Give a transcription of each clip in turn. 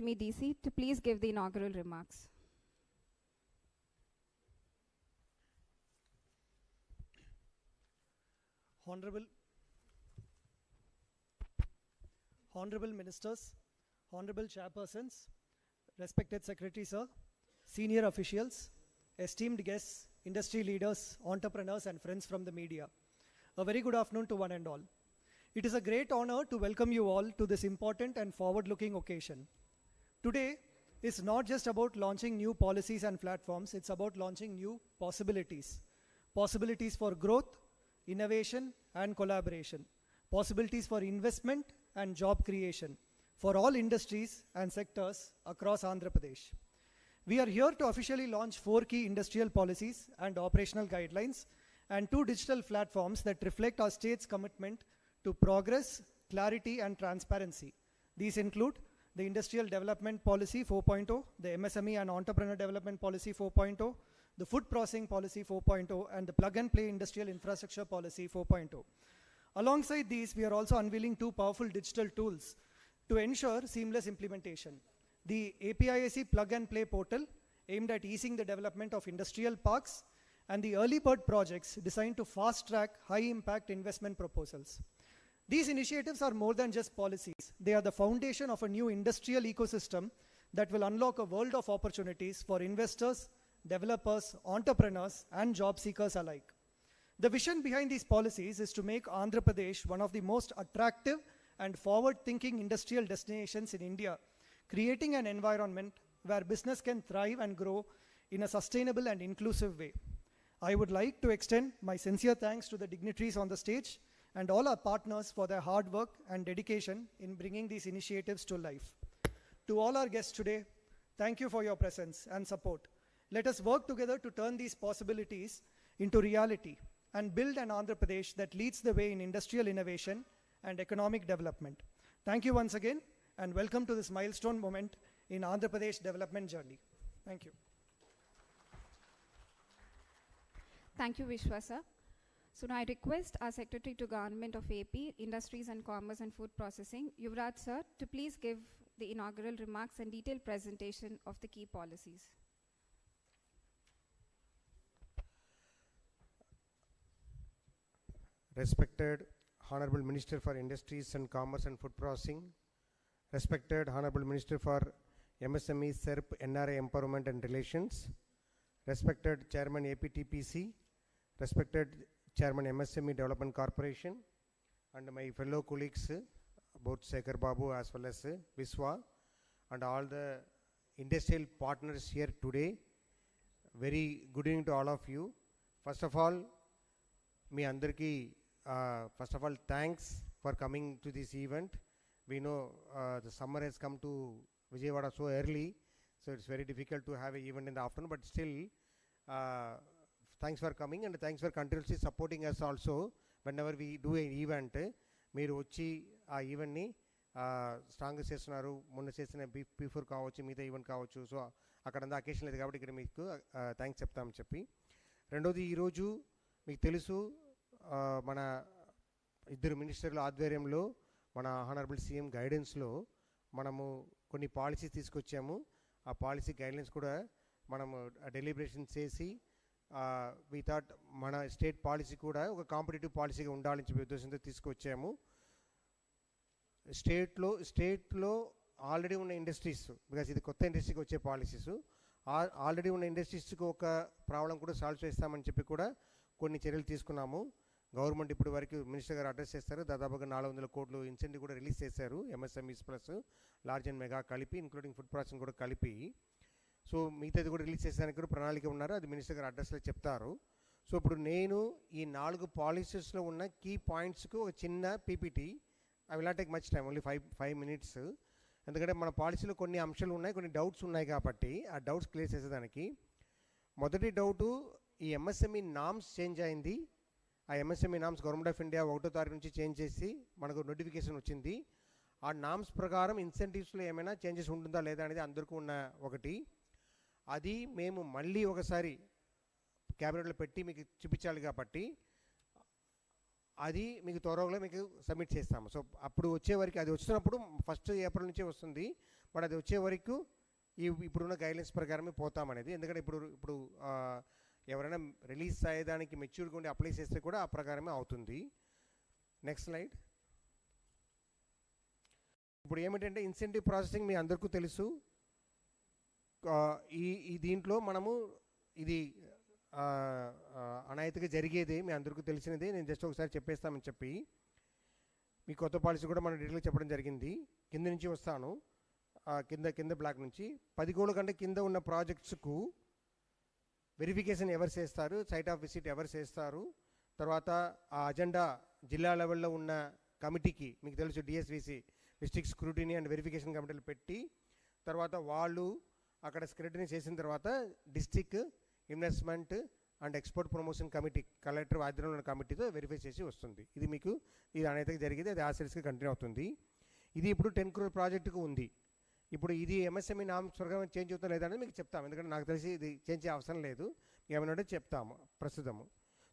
MEDC to please give the inaugural remarks. Honorable Ministers, Honorable Chairpersons, respected Secretary Sir, senior officials, esteemed guests, industry leaders, entrepreneurs and friends from the media. A very good afternoon to one and all. It is a great honor to welcome you all to this important and forward-looking occasion. Today is not just about launching new policies and platforms, it's about launching new possibilities. Possibilities for growth, innovation and collaboration. Possibilities for investment and job creation for all industries and sectors across Andhra Pradesh. We are here to officially launch 4 key industrial policies and operational guidelines and 2 digital platforms that reflect our state's commitment to progress, clarity and transparency. These include the Industrial Development Policy 4.0, the MSME and Entrepreneur Development Policy 4.0, the Food Processing Policy 4.0 and the Plug and Play Industrial Infrastructure Policy 4.0. Alongside these, we are also unveiling 2 powerful digital tools to ensure seamless implementation. The APIAC Plug and Play portal aimed at easing the development of industrial parks and the early bird projects designed to fast track high impact investment proposals. These initiatives are more than just policies. They are the foundation of a new industrial ecosystem that will unlock a world of opportunities for investors, developers, entrepreneurs, and job seekers alike. The vision behind these policies is to make Andhra Pradesh one of the most attractive and forward-thinking industrial destinations in India, creating an environment where business can thrive and grow in a sustainable and inclusive way. I would like to extend my sincere thanks to the dignitaries on the stage and all our partners for their hard work and dedication in bringing these initiatives to life. To all our guests today, thank you for your presence and support. Let us work together to turn these possibilities into reality and build an Andhra Pradesh that leads the way in industrial innovation and economic development. Thank you once again and welcome to this milestone moment in Andhra Pradesh development journey. Thank you. Thank you, Vishwasa. So now I request our Secretary to Government of AP, Industries and Commerce and Food Processing, Yuvraj sir, to please give the inaugural remarks and detailed presentation of the key policies. Respected Honorable Minister for Industries and Commerce and Food Processing, respected Honorable Minister for MSME, SERP, NRA Empowerment and Relations, respected Chairman APTPC, respected Chairman MSME Development Corporation, and my fellow colleagues, both chandrababu as well as Viswa, and all the industrial partners here today. Very good evening to all of you. First of all, thanks for coming to this event. We know the summer has come to Vijayawada so early, so it's very difficult to have an event in the afternoon, but still, thanks for coming and thanks for continuously supporting us also. Whenever we do an event, మీరు వచ్చి ఆ ఈవెంట్ని స్ట్రాంగ్గా చేస్తున్నారు. మొన్న చేసిన P4 కావచ్చు, మిగతా event కావచ్చు. సో అక్కడంతా అకేషన్ లేదు కాబట్టి ఇక్కడ మీకు థ్యాంక్స్ చెప్తామని చెప్పి. రెండోది, ఈరోజు మీకు తెలుసు మన ఇద్దరు మినిస్టర్ల ఆధ్వర్యంలో మన హానరబుల్ సీఎం గైడెన్స్లో మనము కొన్ని పాలసీస్ తీసుకొచ్చాము. ఆ పాలసీ గైడ్లైన్స్ కూడా మనము డెలిబరేషన్ చేసి we thought మన స్టేట్ పాలసీ కూడా ఒక కాంపిటేటివ్ పాలసీగా ఉండాలని చెప్పే ఉద్దేశంతో తీసుకొచ్చాము. స్టేట్లో ఆల్రెడీ ఉన్న ఇండస్ట్రీస్, బికాస్ ఇది కొత్త ఇండస్ట్రీకి వచ్చే పాలసీస్, ఆల్రెడీ ఉన్న ఇండస్ట్రీస్కి ఒక ప్రాబ్లం కూడా సాల్వ్ చేస్తామని చెప్పి కూడా కొన్ని చర్యలు తీసుకున్నాము. గవర్నమెంట్ ఇప్పుడు వరకు మినిస్టర్ గారు అడ్రస్ చేస్తారు, దాదాపుగా 400 కోట్లు ఇన్సెంటివ్ కూడా రిలీజ్ చేశారు. MSMEs plus large and mega కలిపి, ఇంక్లూడింగ్ ఫుడ్ ప్రాసెసింగ్ కూడా కలిపి. సో మిగతాది కూడా రిలీజ్ చేసేదానికి కూడా ప్రణాళిక ఉన్నారు, అది మినిస్టర్ గారు అడ్రస్లో చెప్తారు. సో ఇప్పుడు నేను ఈ 4 పాలసీస్లో ఉన్న కీ పాయింట్స్కు ఒక చిన్న PPT, I will not take much time, only 5 minutes, ఎందుకంటే మన పాలసీలో కొన్ని అంశాలు ఉన్నాయి, కొన్ని డౌట్స్ ఉన్నాయి కాబట్టి ఆ డౌట్స్ క్లియర్ చేసేదానికి. మొదటి డౌటు, ఈ ఎంఎస్ఎంఈ నామ్స్ చేంజ్ అయింది. ఆ MSME norms government of India 1వ తారీఖు నుంచి చేంజ్ చేసి మనకు నోటిఫికేషన్ వచ్చింది. ఆ నామ్స్ ప్రకారం ఇన్సెంటివ్స్లో ఏమైనా చేంజెస్ ఉంటుందా లేదా అనేది అందరికీ ఉన్న ఒకటి. అది మేము మళ్ళీ ఒకసారి క్యాబినెట్లో పెట్టి మీకు చూపించాలి కాబట్టి అది మీకు త్వరలో మీకు సబ్మిట్ చేస్తాము. సో అప్పుడు వచ్చే వరకు, అది వచ్చినప్పుడు 1st ఏప్రిల్ నుంచే వస్తుంది. బట్ అది వచ్చే వరకు ఇప్పుడున్న గైడ్లైన్స్ ప్రకారమే పోతామనేది. ఎందుకంటే ఇప్పుడు ఎవరైనా రిలీజ్ అయ్యేదానికి మెచ్యూర్గా ఉండి అప్లై చేస్తే కూడా ఆ ప్రకారమే అవుతుంది. Next slide. ఇప్పుడు ఏమిటంటే ఇన్సెంటివ్ ప్రాసెసింగ్ మీ అందరికీ తెలుసు. ఈ దీంట్లో మనము ఇది అనాయతగా జరిగేది మీ అందరికీ తెలిసినది. నేను జస్ట్ ఒకసారి చెప్పేస్తామని చెప్పి మీ కొత్త పాలసీ కూడా మనం డీటెయిల్గా చెప్పడం జరిగింది. కింద నుంచి వస్తాను, కింద బ్లాక్ నుంచి 10 కోట్ల కంటే కింద ఉన్న ప్రాజెక్ట్స్కు వెరిఫికేషన్ ఎవరు చేస్తారు, సైట్ ఆఫ్ విజిట్ ఎవరు చేస్తారు, తర్వాత ఆ అజెండా జిల్లా లెవెల్లో ఉన్న కమిటీకి మీకు తెలుసు డిఎస్విసి డిస్ట్రిక్ట్ స్క్రూటినీ అండ్ వెరిఫికేషన్ కమిటీలు పెట్టి తర్వాత వాళ్ళు అక్కడ స్క్రూటినీ చేసిన తర్వాత district investment and export promotion committee collector ఆధ్వర్యంలో ఉన్న కమిటీతో వెరిఫై చేసి వస్తుంది. ఇది మీకు ఇది అనేది జరిగింది, అది ఆ సిరీస్కి కంటిన్యూ అవుతుంది. ఇది ఇప్పుడు 10 crore ప్రాజెక్టుకు ఉంది. ఇప్పుడు ఇది ఎంఎస్ఎంఈ నామ్స్ ప్రకారం చేంజ్ అవుతుందో లేదా అనేది మీకు చెప్తాము, ఎందుకంటే నాకు తెలిసి ఇది చేంజ్ చేయ అవసరం లేదు, ఏమైనా ఉంటే చెప్తాము ప్రస్తుతము.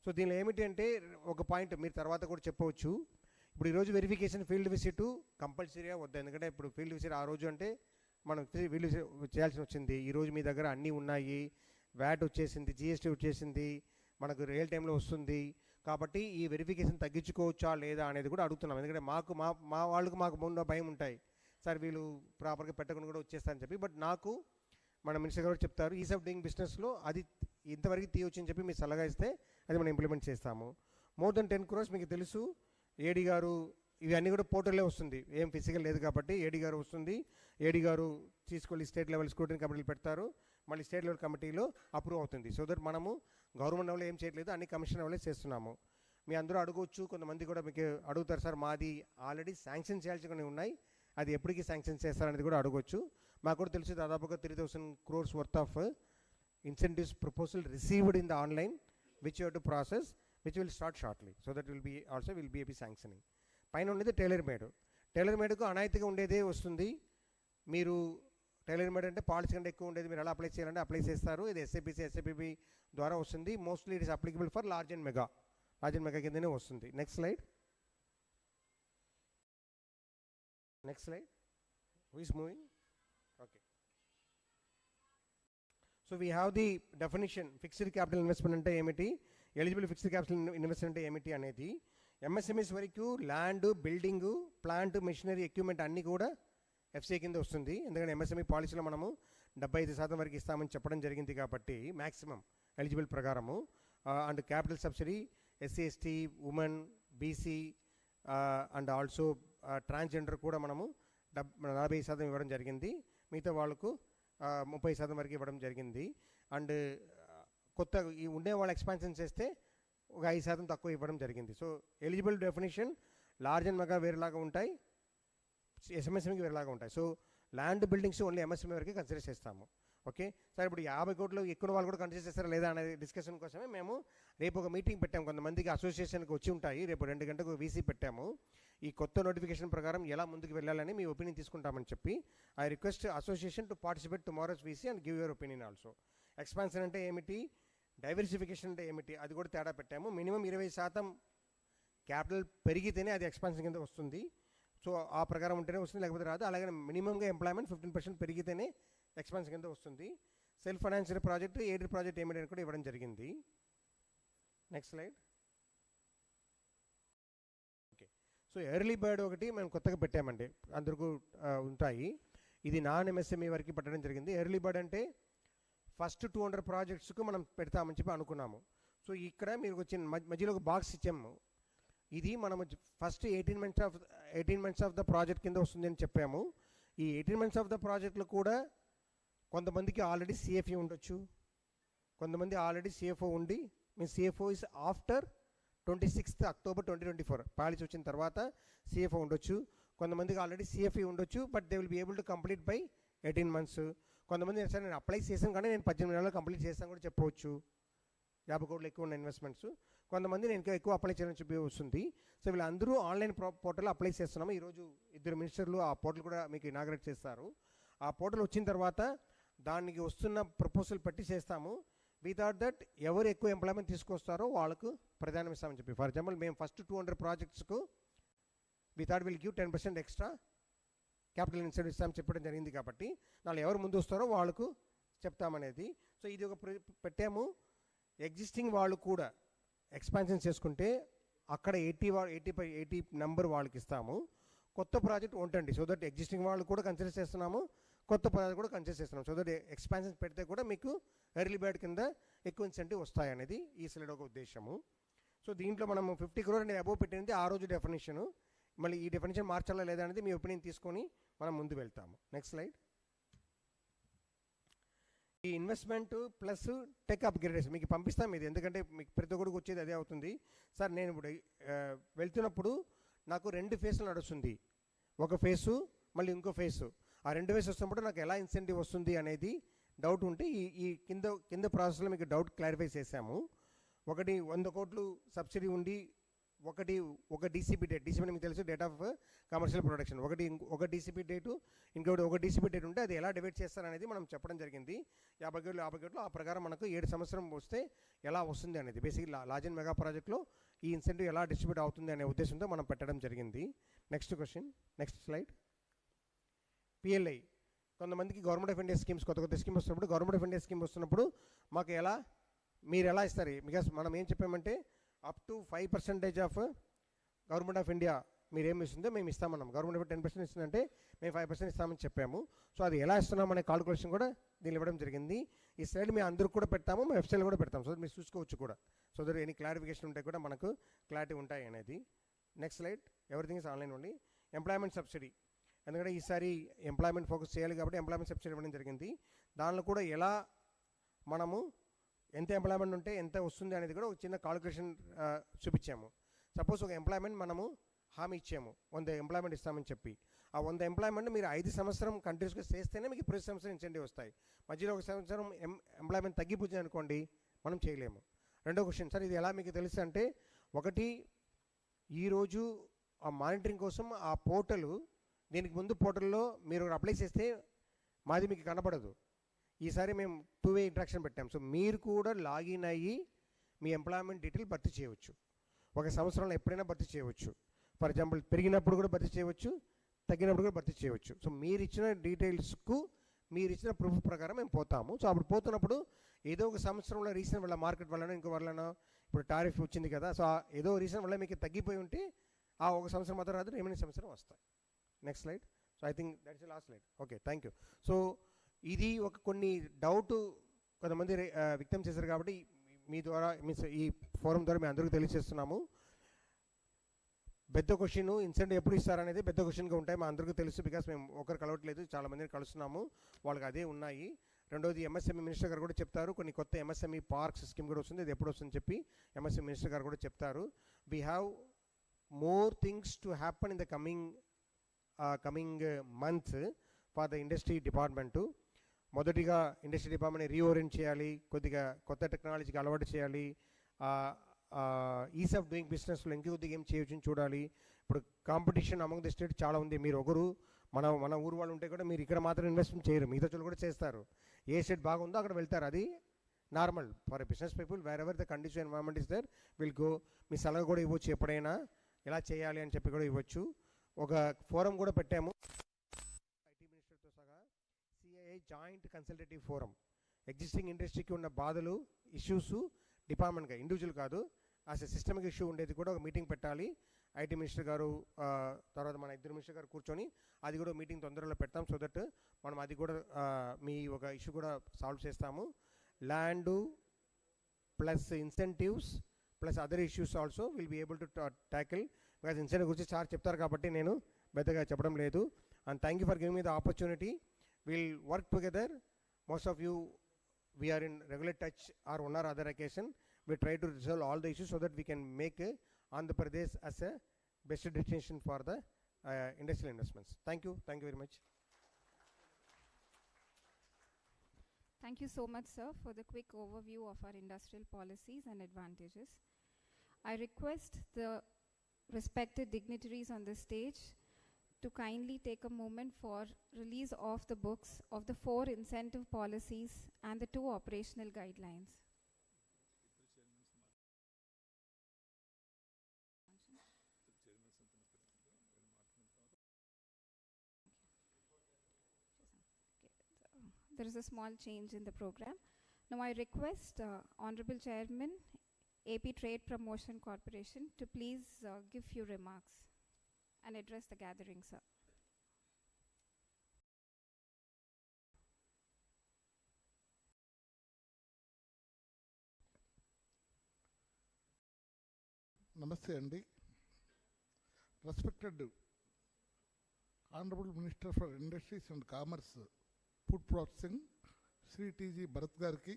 సో దీనిలో ఏమిటి అంటే ఒక పాయింట్ మీరు తర్వాత కూడా చెప్పవచ్చు. ఇప్పుడు ఈరోజు వెరిఫికేషన్ ఫీల్డ్ విజిట్ కంపల్సరీగా వద్దు, ఎందుకంటే ఇప్పుడు ఫీల్డ్ విజిట్ ఆ రోజు అంటే మనం ఫీల్డ్ విజిట్ చేయాల్సి వచ్చింది. ఈరోజు మీ దగ్గర అన్నీ ఉన్నాయి, వ్యాట్ వచ్చేసింది, జిఎస్టీ వచ్చేసింది, మనకు రియల్ టైంలో వస్తుంది. కాబట్టి ఈ వెరిఫికేషన్ తగ్గించుకోవచ్చా లేదా అనేది కూడా అడుగుతున్నాం, ఎందుకంటే మా వాళ్ళకు మాకు ముందు భయం ఉంటాయి, సార్ వీళ్ళు ప్రాపర్గా పెట్టకుండా కూడా వచ్చేస్తారని చెప్పి. బట్ నాకు మన మినిస్టర్ గారు చెప్తారు ఈజ్ ఆఫ్ డూయింగ్ బిజినెస్లో అది ఇంతవరకు తీయొచ్చు అని చెప్పి మీరు సలహా ఇస్తే అది మనం ఇంప్లిమెంట్ చేస్తాము. మోర్ దెన్ 10 crores మీకు తెలుసు. ఏడీ గారు ఇవి అన్నీ కూడా పోర్టల్లో వస్తుంది, ఏం ఫిజికల్ లేదు కాబట్టి ఏడీ గారు వస్తుంది. ఏడీ గారు తీసుకెళ్ళి స్టేట్ లెవెల్ స్క్రూటినీ కమిటీలు పెడతారు, మళ్ళీ స్టేట్ లెవెల్ కమిటీలో అప్రూవ్ అవుతుంది. సో దట్ మనము గవర్నమెంట్ లెవెల్లో ఏం చేయట్లేదు, అన్ని కమిషన్ లెవెల్లో చేస్తున్నాము. మీ అందరూ అడగవచ్చు, కొంతమంది కూడా మీకు అడుగుతారు, సార్ మాది ఆల్రెడీ శాంక్షన్ చేయాల్సి కొన్ని ఉన్నాయి, అది ఎప్పటికీ శాంక్షన్ చేస్తారనేది కూడా అడగవచ్చు. మాకు కూడా తెలుసు దాదాపుగా 3,000 crores worth of incentives proposal received in the online which you to process which will start shortly. So that will be AP sanctioning. పైన ఉండేది టైలర్ మేడ్కు అనాయితీగా ఉండేదే వస్తుంది. మీరు టైలర్ మేడ్ అంటే పాలసీ కంటే ఎక్కువ ఉండేది, మీరు ఎలా అప్లై చేయాలంటే అప్లై చేస్తారు. ఇది ఎస్ఐపిపి ద్వారా వస్తుంది. Mostly it is applicable for large and mega కిందనే వస్తుంది. Next slide. Who is moving? Okay. So we have the definition. Fixed capital investment ante emiti, eligible fixed capital investment ante emiti anedi. MSMEs వరకు land, building, plant, machinery, equipment అన్నీ కూడా FCI కింద వస్తుంది. ఎందుకంటే MSME పాలసీలో మనము 75% వరకు ఇస్తామని చెప్పడం జరిగింది కాబట్టి మ్యాక్సిమం ఎలిజిబుల్ ప్రకారము. And capital subsidy SC, ST, women, BC and also transgender కూడా మనము 40% ఇవ్వడం జరిగింది. మిగతా వాళ్ళకు 30% వరకు ఇవ్వడం జరిగింది. అండ్ కొత్త ఈ ఉండే వాళ్ళు ఎక్స్పాన్షన్ చేస్తే ఒక 5% తక్కువ ఇవ్వడం జరిగింది. So eligible definition large and mega వేరేలాగా ఉంటాయి, ఎంఎస్ఎంఈకి వేరేలాగా ఉంటాయి. So land, buildings only MSME వరకు కన్సిడర్ చేస్తాము. ఓకే సార్, ఇప్పుడు 50 కోట్లు ఎక్కువ వాళ్ళు కూడా కన్సిడర్ చేస్తారా లేదా అనే డిస్కషన్ కోసమే మేము రేపు ఒక మీటింగ్ పెట్టాము. కొంతమందికి అసోసియేషన్కి వచ్చి ఉంటాయి, రేపు 2 గంటలకు వీసీ పెట్టాము. ఈ కొత్త నోటిఫికేషన్ ప్రకారం ఎలా ముందుకు వెళ్ళాలని మీ ఒపీనియన్ తీసుకుంటామని చెప్పి I request association to participate tomorrow's VC and give your opinion also. Expansion అంటే ఏమిటి, డైవర్సిఫికేషన్ అంటే ఏమిటి, అది కూడా తేడా పెట్టాము. మినిమం 20% క్యాపిటల్ పెరిగితేనే అది ఎక్స్పాన్షన్ కింద వస్తుంది. సో ఆ ప్రకారం ఉంటేనే వస్తుంది, లేకపోతే రాదు. అలాగే మినిమంగా ఎంప్లాయ్మెంట్ 15% పెరిగితేనే ఎక్స్పాన్షన్ కింద వస్తుంది. Self financial project, aided project ఏమిటి అని కూడా ఇవ్వడం జరిగింది. Next slide. Okay, so early bird ఒకటి మేము కొత్తగా పెట్టామండి, అందరికీ ఉంటాయి. ఇది నాన్ ఎంఎస్ఎంఈ వరకు పెట్టడం జరిగింది. ఎర్లీ బర్డ్ అంటే ఫస్ట్ 200 ప్రాజెక్ట్స్కు మనం పెడతామని చెప్పి అనుకున్నాము. సో ఇక్కడ మీరు వచ్చిన మధ్యలో ఒక బాక్స్ ఇచ్చాము. ఇది మనము first 18 months of the project కింద వస్తుంది అని చెప్పాము. ఈ 18 months ఆఫ్ ద ప్రాజెక్టులు కూడా కొంతమందికి ఆల్రెడీ సిఎఫ్ఈ ఉండొచ్చు, కొంతమంది ఆల్రెడీ సిఎఫ్ఓ ఉండి, మీ CFO is after 26th October 2024 policy వచ్చిన తర్వాత సిఎఫ్ఓ ఉండొచ్చు. కొంతమందికి ఆల్రెడీ సిఎఫ్ఈ ఉండొచ్చు, but they will be able to complete by 18 months. కొంతమంది సార్ నేను అప్లై చేశాను కానీ నేను 18 నెలల్లో కంప్లీట్ చేస్తాను కూడా చెప్పవచ్చు, 50 కోట్లు ఎక్కువ ఉన్న ఇన్వెస్ట్మెంట్స్. కొంతమంది నేను ఇంకా ఎక్కువ అప్లై చేయాలని చెప్పి వస్తుంది. సో వీళ్ళందరూ ఆన్లైన్ పోర్టల్ అప్లై చేస్తున్నాము. ఈరోజు 2 మినిస్టర్లు ఆ పోర్టల్ కూడా మీకు ఇనాగ్రేట్ చేస్తారు. ఆ పోర్టల్ వచ్చిన తర్వాత దానికి వస్తున్న ప్రపోజల్ పెట్టి చేస్తాము. వితౌట్ దట్ ఎవరు ఎక్కువ ఎంప్లాయ్మెంట్ తీసుకొస్తారో వాళ్ళకు ప్రధానం ఇస్తామని చెప్పి. ఫర్ ఎగ్జాంపుల్ మేము ఫస్ట్ 200 ప్రాజెక్ట్స్కు without will give 10% extra capital incentive ఇస్తామని చెప్పడం జరిగింది కాబట్టి వాళ్ళు ఎవరు ముందు వస్తారో వాళ్ళకు చెప్తామనేది. సో ఇది ఒక పెట్టాము. ఎగ్జిస్టింగ్ వాళ్ళు కూడా ఎక్స్పాన్షన్ చేసుకుంటే అక్కడ 80 నెంబర్ వాళ్ళకి ఇస్తాము. కొత్త ప్రాజెక్ట్ ఉంటండి, సో దట్ ఎగ్జిస్టింగ్ వాళ్ళు కూడా కన్సిడర్ చేస్తున్నాము, కొత్త ప్రాజెక్ట్ కూడా కన్సిడర్ చేస్తున్నాము. సో దట్ ఎక్స్పాన్షన్ పెడితే కూడా మీకు ఎర్లీ బర్డ్ కింద ఎక్కువ ఇన్సెంటివ్ వస్తాయనేది ఈ స్లైడ్ ఒక ఉద్దేశము. సో దీంట్లో మనం 50 crore అండ్ అబోవ్ పెట్టినది ఆ రోజు డెఫినేషను. మళ్ళీ ఈ డెఫినేషన్ మార్చాలా లేదా అనేది మీ ఒపీనియన్ తీసుకొని మనం ముందు వెళ్తాము. Next slide. ఈ ఇన్వెస్ట్మెంట్ ప్లస్ టెక్ అప్గ్రేడేషన్ మీకు పంపిస్తాం ఇది, ఎందుకంటే మీకు ప్రతి ఒక్కరికి వచ్చేది అదే అవుతుంది. సార్ నేను ఇప్పుడు వెళ్తున్నప్పుడు నాకు 2 ఫేజ్లు నడుస్తుంది, ఒక ఫేసు మళ్ళీ ఇంకో ఫేసు. ఆ 2 ఫేస్ వస్తున్నప్పుడు నాకు ఎలా ఇన్సెంటివ్ వస్తుంది అనేది డౌట్ ఉంటే ఈ కింద ప్రాసెస్లో మీకు డౌట్ క్లారిఫై చేశాము. ఒకటి 100 crore సబ్సిడీ ఉండి ఒక డీసీపీ డేట్, డీసీపీ మీకు తెలుసు, డేట్ ఆఫ్ కమర్షియల్ ప్రొడక్షన్, ఒక డీసీపీ డేటు, ఇంకొకటి ఒక డీసీపీ డేట్ ఉంటే అది ఎలా డివైడ్ చేస్తారనేది మనం చెప్పడం జరిగింది. 50 crore ఆ ప్రకారం మనకు 7 సంవత్సరం వస్తే ఎలా వస్తుంది అనేది బేసిక్ లార్జ్ అండ్ మెగా ప్రాజెక్ట్లో ఈ ఇన్సెంటివ్ ఎలా డిస్ట్రిబ్యూట్ అవుతుంది అనే ఉద్దేశంతో మనం పెట్టడం జరిగింది. Next question, next slide. PLI కొంతమందికి గవర్నమెంట్ ఆఫ్ ఇండియా స్కీమ్స్ కొత్త స్కీమ్ వస్తున్నప్పుడు, గవర్నమెంట్ ఆఫ్ ఇండియా స్కీమ్ వస్తున్నప్పుడు మాకు మీరు ఎలా ఇస్తారు? బికాస్ మనం ఏం చెప్పామంటే up to 5% of government of India మీరు ఏమి ఇస్తుందో మేము ఇస్తామన్నాం. గవర్నమెంట్ ఆఫ్ 10% ఇస్తుందంటే మేము 5% ఇస్తామని చెప్పాము. సో అది ఎలా ఇస్తున్నాం అనే కాల్కులేషన్ కూడా దీన్ని ఇవ్వడం జరిగింది. ఈ స్లైడ్ మేము అందరికి కూడా పెడతాము, మేము వెబ్సైట్లో కూడా పెడతాము, సో మీరు చూసుకోవచ్చు కూడా. సో దట్ ఎనీ క్లారిఫికేషన్ ఉంటే కూడా మనకు క్లారిటీ ఉంటాయి అనేది. Next slide. Everything is online only. Employment subsidy, ఎందుకంటే ఈసారి ఎంప్లాయ్మెంట్ ఫోకస్ చేయాలి కాబట్టి ఎంప్లాయ్మెంట్ సబ్సిడీ ఇవ్వడం జరిగింది. దానిలో కూడా ఎలా మనము ఎంత ఎంప్లాయ్మెంట్ ఉంటే ఎంత వస్తుంది అనేది కూడా ఒక చిన్న కాల్కులేషన్ చూపించాము. సపోజ్ ఒక ఎంప్లాయ్మెంట్ మనము హామీ ఇచ్చాము, 100 ఎంప్లాయ్మెంట్ ఇస్తామని చెప్పి. ఆ 100 ఎంప్లాయ్మెంట్ మీరు 5 సంవత్సరం కంటిన్యూస్గా చేస్తేనే మీకు ప్రతి సంవత్సరం ఇన్సెంటివ్ వస్తాయి. మధ్యలో ఒక సంవత్సరం ఎంప్లాయ్మెంట్ తగ్గిపోతుంది అనుకోండి, మనం చేయలేము. రెండో క్వశ్చన్, సార్ ఇది ఎలా మీకు తెలుసు అంటే, ఒకటి ఈరోజు ఆ మానిటరింగ్ కోసం ఆ పోర్టల్, దీనికి ముందు పోర్టల్లో మీరు అప్లై చేస్తే మాది మీకు కనపడదు. ఈసారి మేము 2-way ఇంట్రాక్షన్ పెట్టాం. సో మీరు కూడా లాగిన్ అయ్యి మీ ఎంప్లాయ్మెంట్ డీటెయిల్ భర్తీ చేయవచ్చు. ఒక సంవత్సరంలో ఎప్పుడైనా భర్తీ చేయవచ్చు. ఫర్ ఎగ్జాంపుల్ పెరిగినప్పుడు కూడా భర్తీ చేయవచ్చు, తగ్గినప్పుడు కూడా భర్తీ చేయవచ్చు. సో మీరు ఇచ్చిన డీటెయిల్స్కు మీరు ఇచ్చిన ప్రూఫ్ ప్రకారం మేము పోతాము. సో అప్పుడు పోతున్నప్పుడు ఏదో ఒక సంవత్సరంలో రీజన్ వల్ల, మార్కెట్ వల్లనో ఇంకో వల్లనో, ఇప్పుడు టారిఫ్ వచ్చింది కదా, సో ఏదో రీజన్ వల్ల మీకు తగ్గిపోయి ఉంటే ఆ ఒక సంవత్సరం మాత్రం రాదు, రిమైనింగ్ సంవత్సరం వస్తాయి. Next slide. So I think that's the last slide. Okay, thank you. So ఇది ఒక కొన్ని డౌట్ కొంతమంది వ్యక్తం చేశారు కాబట్టి మీ ద్వారా, మీన్స్ ఈ ఫోరం ద్వారా మేము అందరికీ తెలియజేస్తున్నాము. పెద్ద క్వశ్చన్ ఇన్సెంటివ్ ఎప్పుడు ఇస్తారనేది పెద్ద క్వశ్చన్గా ఉంటాయి, మా అందరికీ తెలుసు. బికాస్ మేము ఒకరు కలవట్లేదు, చాలామందిని కలుస్తున్నాము, వాళ్ళకి అదే ఉన్నాయి. రెండోది ఎంఎస్ఎంఈ మినిస్టర్ గారు కూడా చెప్తారు, కొన్ని కొత్త ఎంఎస్ఎంఈ పార్క్స్ స్కీమ్ కూడా వస్తుంది, ఇది ఎప్పుడు వస్తుందని చెప్పి ఎంఎస్ఎంఈ మినిస్టర్ గారు కూడా చెప్తారు. We have more things to happen in the coming months for the industry department. మొదటిగా ఇండస్ట్రీ డిపార్ట్మెంట్ని రీఓరియంట్ చేయాలి, కొద్దిగా కొత్త టెక్నాలజీకి అలవాటు చేయాలి, ఈజ్ ఆఫ్ డూయింగ్ బిజినెస్లో ఇంకొద్దిగా ఏం చేయొచ్చు చూడాలి. ఇప్పుడు కాంపిటీషన్ అమంగ్ ది స్టేట్ చాలా ఉంది. మీరు ఒకరు మన ఊరు వాళ్ళు ఉంటే కూడా మీరు ఇక్కడ మాత్రం ఇన్వెస్ట్మెంట్ చేయరు, మిగతా చోట్ల కూడా చేస్తారు. ఏ స్టేట్ బాగుందో అక్కడ వెళ్తారు, అది normal for business people. Wherever the condition environment is there will go. మీ సలహా కూడా ఇవ్వచ్చు, ఎప్పుడైనా ఎలా చేయాలి అని చెప్పి కూడా ఇవ్వచ్చు. ఒక ఫోరం కూడా పెట్టాము ఐటీ మినిస్టర్తో సహా, CII joint consultative forum. Existing ఇండస్ట్రీకి ఉన్న బాధలు, ఇష్యూస్ డిపార్ట్మెంట్గా, ఇండివిజువల్ కాదు, యాజ్ ఎ సిస్టమిక్ ఇష్యూ ఉండేది కూడా ఒక మీటింగ్ పెట్టాలి. ఐటీ మినిస్టర్ గారు తర్వాత మన ఇద్దరు మినిస్టర్ గారు కూర్చొని అది కూడా మీటింగ్ తొందరలో పెడతాం. సో దట్ మనం అది కూడా మీ ఒక ఇష్యూ కూడా సాల్వ్ చేస్తాము. Land plus incentives plus other issues also will be able to tackle. Because incentive గురించి సార్ చెప్తారు కాబట్టి నేను పెద్దగా చెప్పడం లేదు. And thank you for giving me the opportunity. Will work together. Most of you we are in regular touch or one or other occasion. We try to resolve all the issues so that we can make Andhra Pradesh as a best destination for the industrial investments. Thank you very much. Thank you so much, sir, for the quick overview of our industrial policies and advantages. I request the respected dignitaries on the stage to kindly take a moment for release of the books of the 4 incentive policies and the 2 operational guidelines. there is a small change in the program. Now I request Honorable Chairman, AP Trade Promotion Corporation, to please give few remarks and address the gathering, sir. Namaste Andy. Respected Honorable Minister for Industries and Commerce, Food Processing, Sri T.G. Bharat Gariki,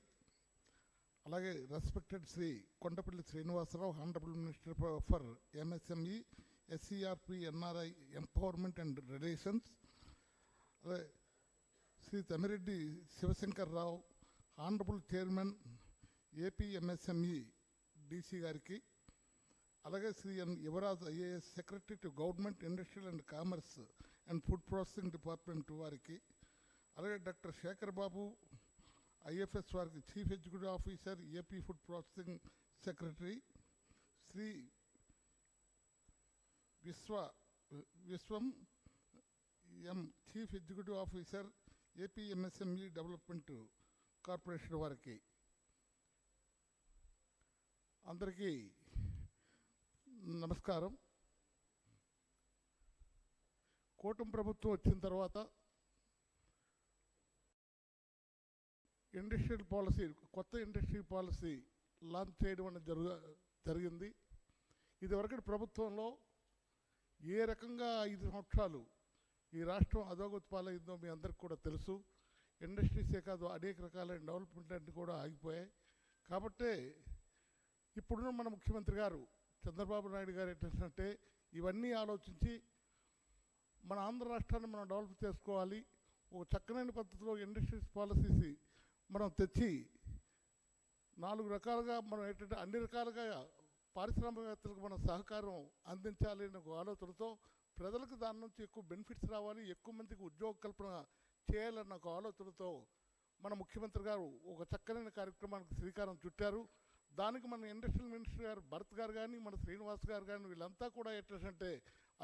alage respected Sri Kondapalli Srinivasarao, Honorable Minister for MSME, SCRP, NRI, Empowerment and Relations, Sri Tamireddy Sivasankar Rao, Honorable Chairman, AP MSME, DC Gariki, అలాగే Shri N Yuvaraj IAS secretary to government industrial and commerce and food processing department వారికి, అలాగే doctor Sekhar Babu IFS వారికి chief executive officer AP food processing secretary, Shri Viswam M chief executive officer AP MSME development corporation వారికి అందరికీ నమస్కారం. కూటమి ప్రభుత్వం వచ్చిన తర్వాత ఇండస్ట్రియల్ పాలసీ, కొత్త ఇండస్ట్రియల్ పాలసీ లాంచ్ చేయడం అనేది జరిగింది. ఇదివరకటి ప్రభుత్వంలో ఏ రకంగా 5 సంవత్సరాలు ఈ రాష్ట్రం అధోగతి పాలైందో మీ అందరికి కూడా తెలుసు. ఇండస్ట్రీసే కాదు, అనేక రకాలైన డెవలప్మెంట్ అన్నీ కూడా ఆగిపోయాయి. కాబట్టే ఇప్పుడున్న మన ముఖ్యమంత్రి గారు చంద్రబాబు నాయుడు గారు ఏంటంటే ఇవన్నీ ఆలోచించి మన ఆంధ్ర రాష్ట్రాన్ని మనం డెవలప్ చేసుకోవాలి, ఒక చక్కనైన పద్ధతిలో ఇండస్ట్రీస్ పాలసీస్ మనం తెచ్చి 4 రకాలుగా మనం ఏంటంటే అన్ని రకాలుగా పారిశ్రామికవేత్తలకు మన సహకారం అందించాలి అనే ఒక ఆలోచనతో, ప్రజలకు దాని నుంచి ఎక్కువ బెనిఫిట్స్ రావాలి, ఎక్కువ మందికి ఉద్యోగ కల్పన చేయాలన్న ఒక ఆలోచనతో మన ముఖ్యమంత్రి గారు ఒక చక్కనైన కార్యక్రమానికి శ్రీకారం చుట్టారు. దానికి మన ఇండస్ట్రియల్ మినిస్టర్ గారు భరత్ గారు కానీ, మన శ్రీనివాస్ గారు కానీ, వీళ్ళంతా కూడా ఏంటంటే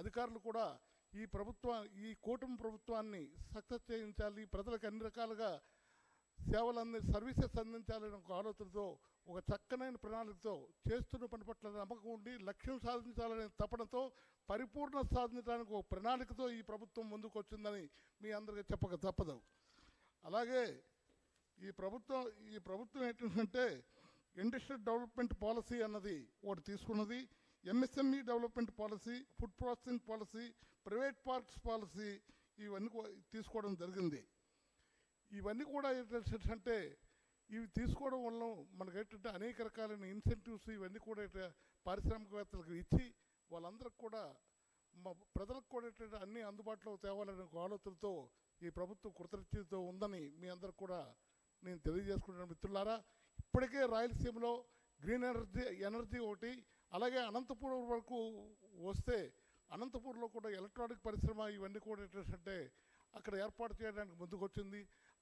అధికారులు కూడా ఈ కూటమి ప్రభుత్వాన్ని సక్సెస్ చేయించాలి, ప్రజలకు అన్ని రకాలుగా సర్వీసెస్ అందించాలని ఒక ఆలోచనతో, ఒక చక్కనైన ప్రణాళికతో, చేస్తున్న పని పట్ల నమ్మకం ఉండి లక్ష్యం సాధించాలనే తపనతో, పరిపూర్ణ సాధించడానికి ఒక ప్రణాళికతో ఈ ప్రభుత్వం ముందుకు వచ్చిందని మీ అందరికీ చెప్పక తప్పదు. అలాగే ఈ ప్రభుత్వం ఏంటంటే ఇండస్ట్రియల్ డెవలప్మెంట్ పాలసీ అన్నది ఒకటి తీసుకున్నది, MSME development policy, food processing policy, private parks policy, ఇవన్నీ తీసుకోవడం జరిగింది. ఇవన్నీ కూడా ఏంటంటే ఇవి తీసుకోవడం వల్ల మనకేంటంటే అనేక రకాలైన ఇన్సెంటివ్స్ ఇవన్నీ కూడా పారిశ్రామికవేత్తలకు ఇచ్చి వాళ్ళందరికి కూడా ప్రజలకు కూడా ఏంటంటే అన్నీ అందుబాటులో తేవాలనే ఒక ఆలోచనతో ఈ ప్రభుత్వం కృతజ్ఞతతో ఉందని మీ అందరికి కూడా నేను తెలియజేసుకుంటున్నాను. మిత్రులారా, ఇప్పటికే రాయలసీమలో గ్రీన్ ఎనర్జీ ఒకటి, అలాగే అనంతపురం వరకు వస్తే అనంతపురంలో కూడా ఎలక్ట్రానిక్ పరిశ్రమ ఇవన్నీ కూడా ఏంటంటే అక్కడ ఏర్పాటు చేయడానికి ముందుకు వచ్చింది.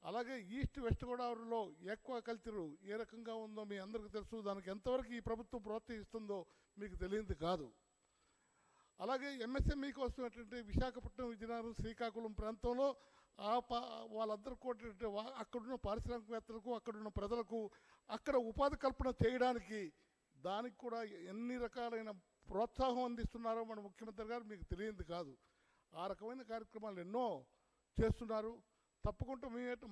అలాగే ఈస్ట్ వెస్ట్ గోదావరిలో ఆక్వాకల్చర్ ఏ రకంగా ఉందో మీ అందరికీ తెలుసు. దానికి ఎంతవరకు ఈ ప్రభుత్వం ప్రోత్సహిస్తుందో మీకు తెలియదు కాదు. అలాగే ఎంఎస్ఎంఈ కోసం ఏంటంటే విశాఖపట్నం, విజయనగరం, శ్రీకాకుళం ప్రాంతంలో వాళ్ళందరూ కూడా అక్కడున్న పారిశ్రామికవేత్తలకు, అక్కడున్న ప్రజలకు అక్కడ ఉపాధి కల్పన చేయడానికి దానికి కూడా ఎన్ని రకాలైన ప్రోత్సాహం అందిస్తున్నారో మన ముఖ్యమంత్రి గారు మీకు తెలియదు కాదు. ఆ రకమైన కార్యక్రమాలు ఎన్నో చేస్తున్నారు. తప్పకుండా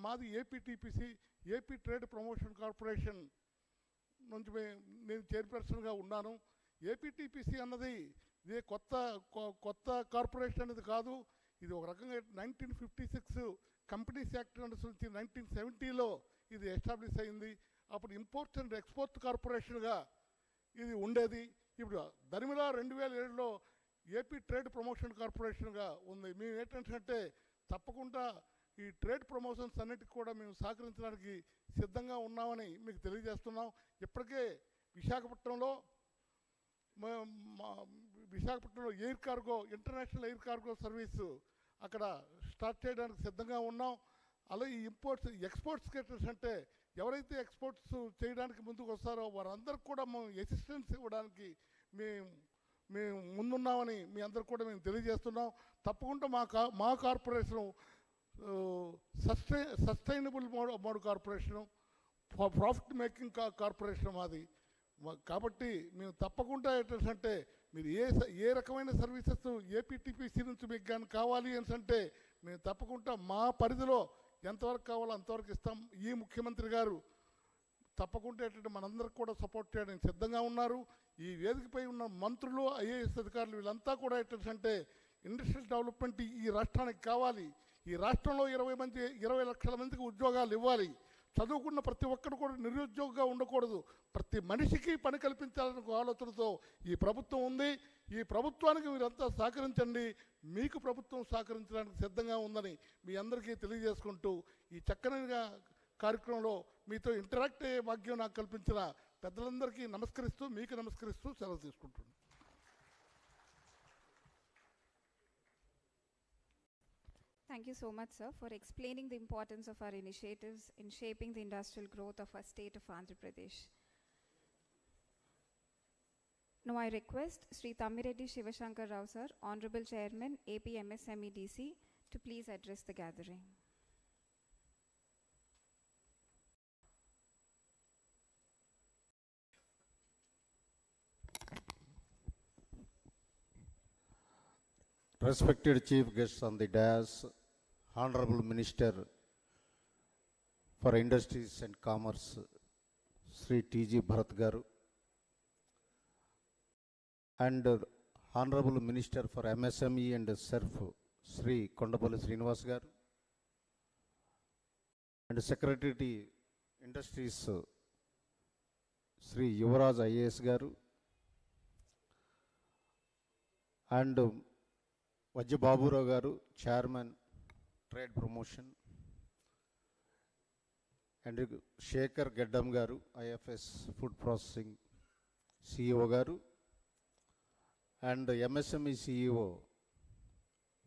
మాది ఏపీటీపీసీ, ఏపీ ట్రేడ్ ప్రమోషన్ కార్పొరేషన్ నుంచి నేను చైర్పర్సన్గా ఉన్నాను. ఏపీటీపీసీ అన్నది ఇది కొత్త కార్పొరేషన్ అనేది కాదు. ఇది ఒక రకంగా 1956 కంపెనీస్ యాక్ట్ నుంచి 1970లో ఇది ఎస్టాబ్లిష్ అయింది. అప్పుడు ఇంపోర్ట్స్ అండ్ ఎక్స్పోర్ట్ కార్పొరేషన్గా ఇది ఉండేది. ఇప్పుడు దరిమిలా 2007లో ఏపీ ట్రేడ్ ప్రమోషన్ కార్పొరేషన్గా ఉంది. మేము ఏంటంటే తప్పకుండా ఈ ట్రేడ్ ప్రమోషన్స్ అన్నిటికీ కూడా మేము సహకరించడానికి సిద్ధంగా ఉన్నామని మీకు తెలియజేస్తున్నాం. ఇప్పటికే విశాఖపట్నంలో air cargo, international air cargo service అక్కడ స్టార్ట్ చేయడానికి సిద్ధంగా ఉన్నాం. అలాగే ఈ ఎక్స్పోర్ట్స్ అంటే ఎవరైతే ఎక్స్పోర్ట్స్ చేయడానికి ముందుకు వస్తారో వారందరికి కూడా మేము అసిస్టెన్స్ ఇవ్వడానికి మేము ముందున్నామని మీ అందరికి కూడా మేము తెలియజేస్తున్నాం. తప్పకుండా మా corporation sustainable mode corporation, profit making corporation మాది. కాబట్టి మేము తప్పకుండా ఏంటంటే మీరు ఏ రకమైన సర్వీసెస్ ఏపీటీపీసీ నుంచి మీకు కానీ కావాలి అంటే మేము తప్పకుండా మా పరిధిలో ఎంతవరకు కావాలో అంతవరకు ఇస్తాం. ఈ ముఖ్యమంత్రి గారు తప్పకుండా ఏంటంటే మనందరికి కూడా సపోర్ట్ చేయడానికి సిద్ధంగా ఉన్నారు. ఈ వేదికపై ఉన్న మంత్రులు, ఐఏఎస్ అధికారులు వీళ్ళంతా కూడా ఏంటంటే ఇండస్ట్రియల్ డెవలప్మెంట్ ఈ రాష్ట్రానికి కావాలి. ఈ రాష్ట్రంలో 20 లక్షల మందికి ఉద్యోగాలు ఇవ్వాలి. చదువుకున్న ప్రతి ఒక్కరు కూడా నిరుద్యోగిగా ఉండకూడదు. ప్రతి మనిషికి పని కల్పించాలనే ఆలోచనతో ఈ ప్రభుత్వం ఉంది. ఈ ప్రభుత్వానికి మీరంతా సహకరించండి. మీకు ప్రభుత్వం సహకరించడానికి సిద్ధంగా ఉందని మీ అందరికీ తెలియజేసుకుంటూ ఈ చక్కని కార్యక్రమంలో మీతో ఇంటరాక్ట్ అయ్యే భాగ్యం నాకు కల్పించిన పెద్దలందరికీ నమస్కరిస్తూ మీకు నమస్కరిస్తూ సెలవు తీసుకుంటున్నాను. Thank you so much, sir, for explaining the importance of our initiatives in shaping the industrial growth of our state of Andhra Pradesh. Now I request Sri Thammireddy Shivashankar Rao, sir, Honorable Chairman, AP MSMEDC, to please address the gathering. Respected Chief Guests on the dais, Honorable Minister for Industries and Commerce, Sri T.G. Bharat Garu, and Honorable Minister for MSME and SERF, Sri Kondapalli Srinivas Garu, and Secretary Industries, Sri Yuvaraj IAS Garu, and Vajjababu Rao Garu, Chairman, Trade Promotion, and Shekhar Gaddam Garu, IFS Food Processing CEO Garu, and MSME CEO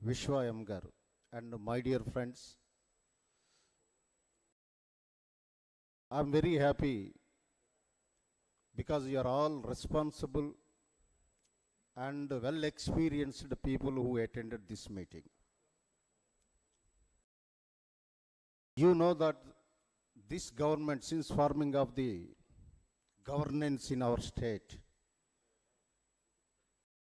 Vishwa M Garu, and my dear friends, I am very happy because you are all responsible and well-experienced people who attended this meeting. You know that this government, since forming of the governance in our state,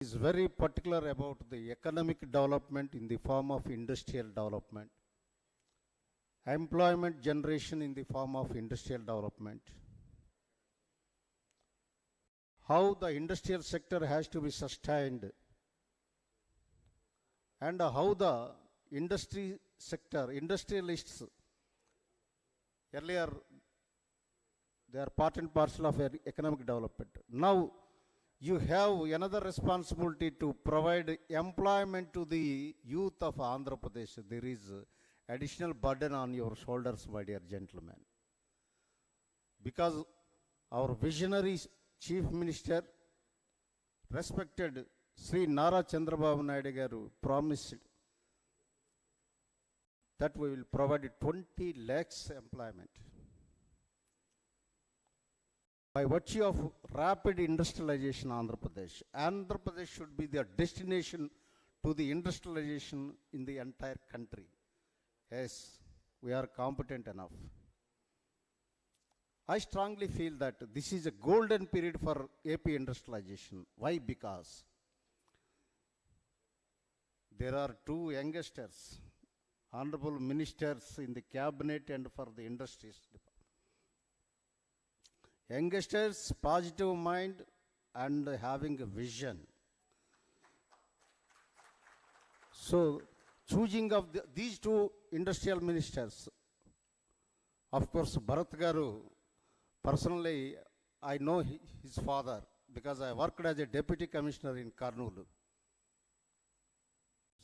is very particular about the economic development in the form of industrial development, employment generation in the form of industrial development, how the industrial sector has to be sustained, and how the industry sector, industrialists, earlier they are part and parcel of economic development. Now you have another responsibility to provide employment to the youth of Andhra Pradesh. There is additional burden on your shoulders, my dear gentlemen, because our visionary Chief Minister, respected Sri Nara Chandrababu Naidu Garu, promised that we will provide 20 lakhs employment. By virtue of rapid industrialization Andhra Pradesh should be the destination to the industrialization in the entire country. Yes, we are competent enough. I strongly feel that this is a golden period for AP industrialization. Why? Because there are two youngsters, honorable ministers in the cabinet and for the industries. Youngsters, positive mind and having a vision. So, choosing of these two industrial ministers, of course, Bharat Garu, personally, I know his father because I worked as a deputy commissioner in Kurnool.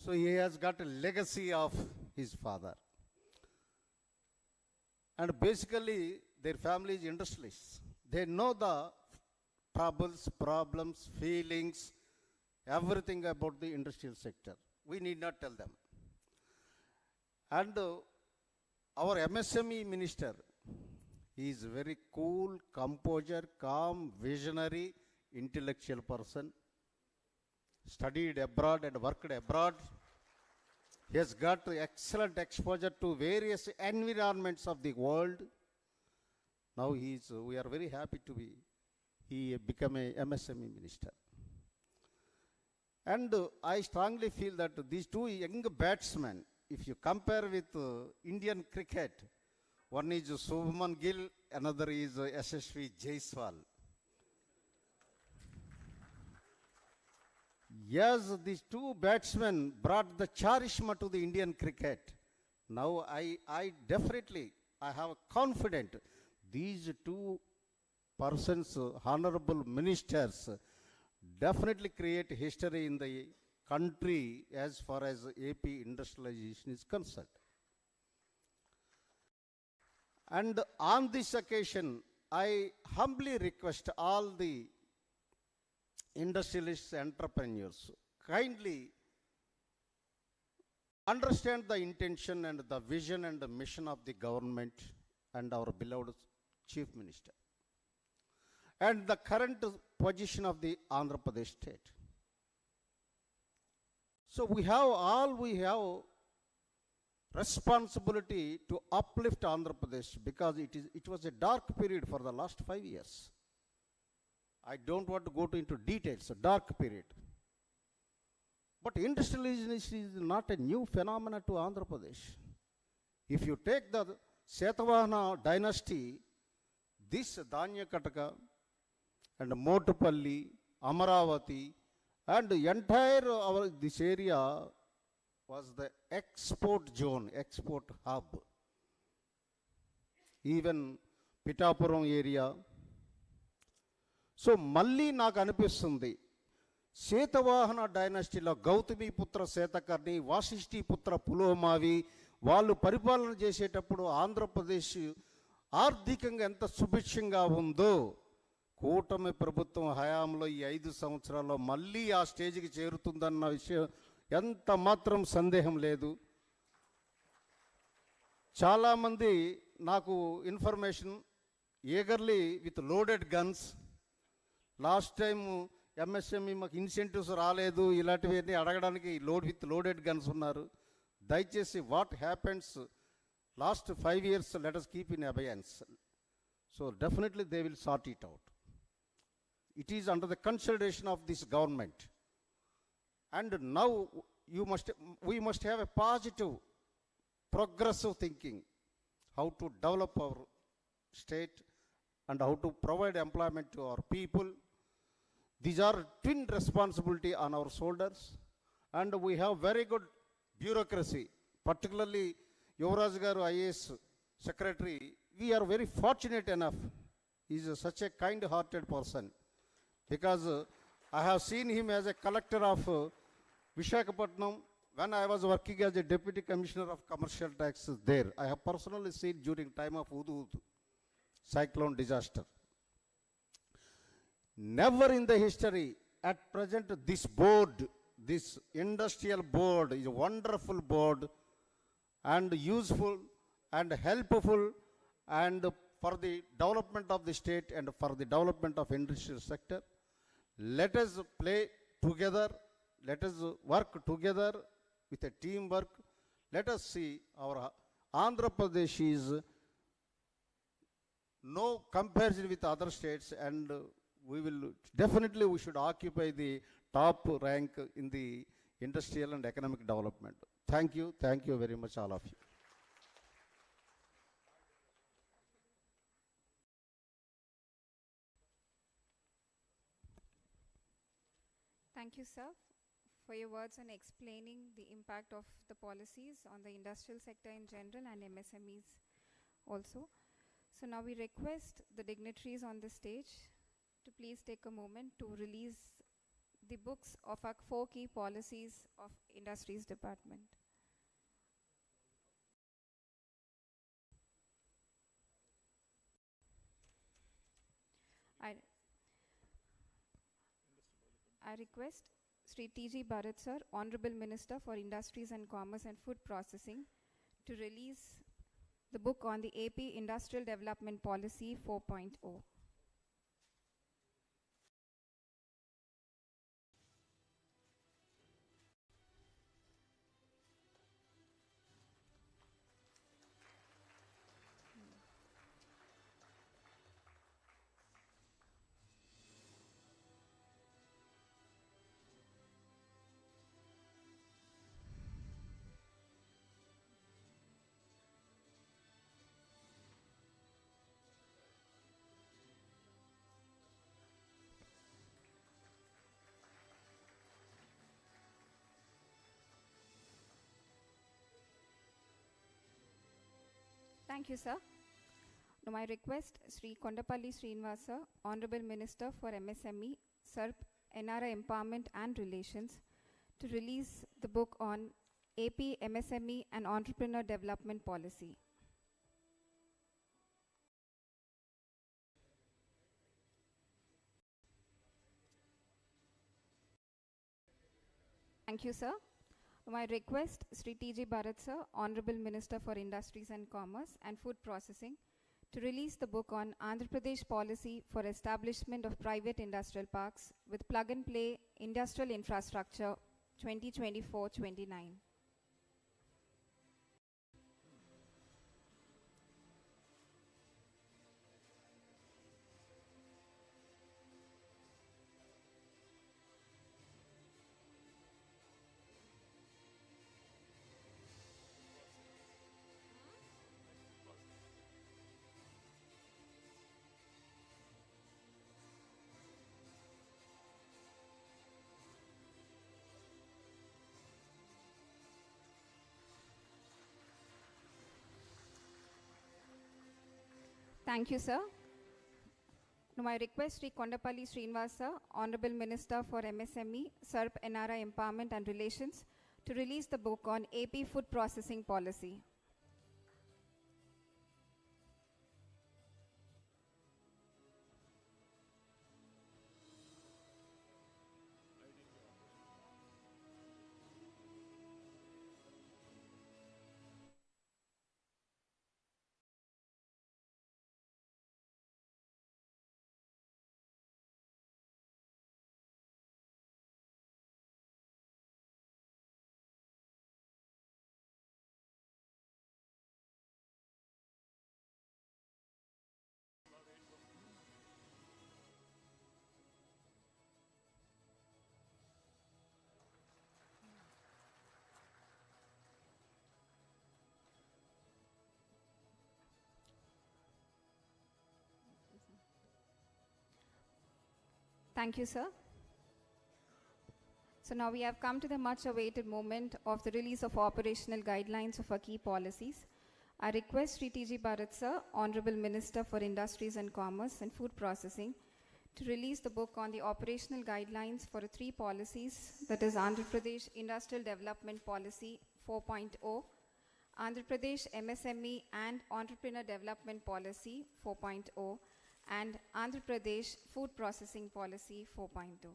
So he has got a legacy of his father. And basically, their family is industrialists. They know the problems, feelings, everything about the industrial sector. We need not tell them. And our MSME minister, he is a very cool, composure, calm, visionary, intellectual person, studied abroad and worked abroad. He has got excellent exposure to various environments of the world. Now we are very happy to be, he become a MSME minister. And I strongly feel that these two young batsmen, if you compare with Indian cricket, one is Shubman Gill, another is SSV Jaiswal. Yes, these two batsmen brought the charisma to the Indian cricket. Now I have confident these two persons, honorable ministers, definitely create history in the country as far as AP industrialization is concerned. And on this occasion, I humbly request all the industrialists, entrepreneurs, kindly understand the intention and the vision and the mission of the government and our beloved Chief Minister, and the current position of the Andhra Pradesh state. So we have responsibility to uplift Andhra Pradesh, because it was a dark period for the last 5 years. I don't want to go into details, a dark period. But industrialization is not a new phenomenon to Andhra Pradesh. If you take the Satavahana dynasty, this Dhanya Kataka and Motupalli, Amaravati, and the entire this area was the export zone, export hub. Even Pitapuram area. So Malli నాకు అనిపిస్తుంది, శాతవాహన డైనాసిటీలో గౌతమి పుత్ర శాతకర్ణి, వాసిష్ఠి పుత్ర పులోమావి వాళ్ళు పరిపాలన చేసేటప్పుడు ఆంధ్రప్రదేశ్ ఆర్థికంగా ఎంత సుభిక్షంగా ఉందో, కూటమి ప్రభుత్వం హయాంలో ఈ 5 సంవత్సరాల్లో మళ్ళీ ఆ స్టేజ్కి చేరుతుందన్న విషయం ఎంత మాత్రం సందేహం లేదు. చాలామంది నాకు information eagerly with loaded guns, last time MSME మాకు ఇన్సెంటివ్స్ రాలేదు ఇలాంటివన్నీ అడగడానికి లోడెడ్ గన్స్ ఉన్నారు. దయచేసి what happens last 5 years let us keep in abeyance. So definitely they will sort it out. It is under the consideration of this government. And now we must have a positive, progressive thinking, how to develop our state and how to provide employment to our people. These are twin responsibility on our shoulders. And we have very good bureaucracy, particularly Yuvraj Garu IAS Secretary. We are very fortunate enough. He is such a kind-hearted person. Because I have seen him as a collector of Visakhapatnam when I was working as a deputy commissioner of commercial taxes there. I have personally seen during time of Hudhud cyclone disaster. Never in the history, at present, this board, this industrial board is a wonderful board and useful and helpful and for the development of the state and for the development of industrial sector. Let us play together, let us work together with a teamwork. Let us see our Andhra Pradesh is no comparison with other states, and we should occupy the top rank in the industrial and economic development. Thank you very much all of you. Thank you, sir, for your words on explaining the impact of the policies on the industrial sector in general and MSMEs also. So now we request the dignitaries on the stage to please take a moment to release the books of our 4 key policies of Industries Department. I request Sri T.G. Bharat sir, Honorable Minister for Industries and Commerce and Food Processing, to release the book on the AP Industrial Development Policy 4.0. Thank you, sir. Now I request Sri Kondapalli Srinivasa, Honorable Minister for MSME, SERP, NRI Empowerment and Relations, to release the book on AP, MSME and Entrepreneur Development Policy. Thank you, sir. Now I request Sri T.G. Bharat, sir, Honorable Minister for Industries and Commerce and Food Processing, to release the book on Andhra Pradesh policy for establishment of private industrial parks with plug-and-play industrial infrastructure 2024-29. Thank you, sir. Now I request Sri Kondapalli Srinivasa, Honorable Minister for MSME, SERP, NRI Empowerment and Relations, to release the book on AP Food Processing Policy. Thank you, sir. So now we have come to the much awaited moment of the release of operational guidelines of our key policies. I request Sri T.G. Bharat, sir, Honorable Minister for Industries and Commerce and Food Processing, to release the book on the operational guidelines for three policies, that is Andhra Pradesh Industrial Development Policy 4.0, Andhra Pradesh MSME and Entrepreneur Development Policy 4.0, and Andhra Pradesh Food Processing Policy 4.2.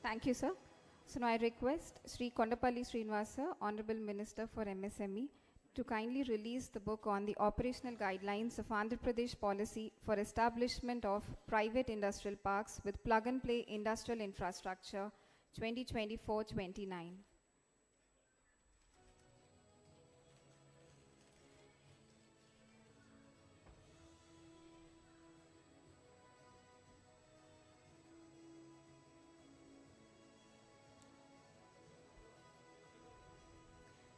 Thank you, sir. So now I request Sri Kondapalli Srinivasa, Honorable Minister for MSME, to kindly release the book on the operational guidelines of Andhra Pradesh policy for establishment of private industrial parks with plug-and-play industrial infrastructure 2024-29.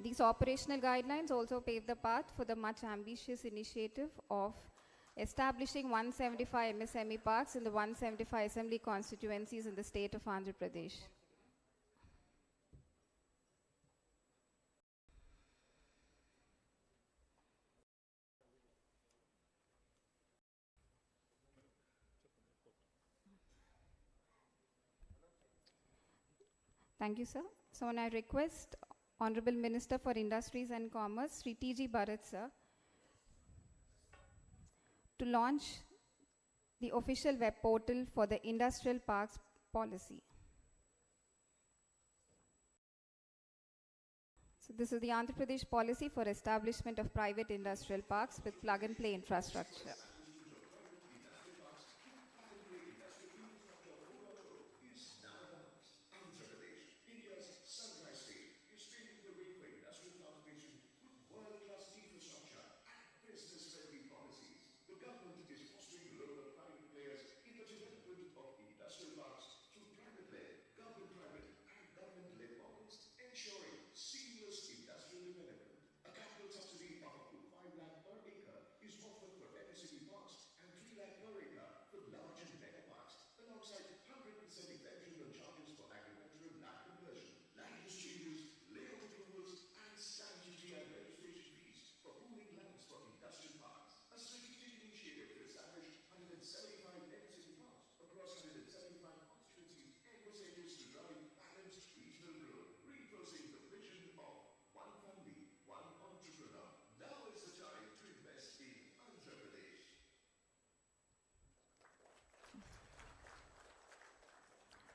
These operational guidelines also pave the path for the much ambitious initiative of establishing 175 MSME parks in the 175 assembly constituencies in the state of Andhra Pradesh. Thank you, sir. So now I request Honorable Minister for Industries and Commerce, Sri T.G. Bharat, sir, to launch the official web portal for the Industrial Parks Policy. So this is the Andhra Pradesh policy for establishment of private industrial parks with plug-and-play infrastructure. Business-friendly policies. The government is fostering the role of private players in the development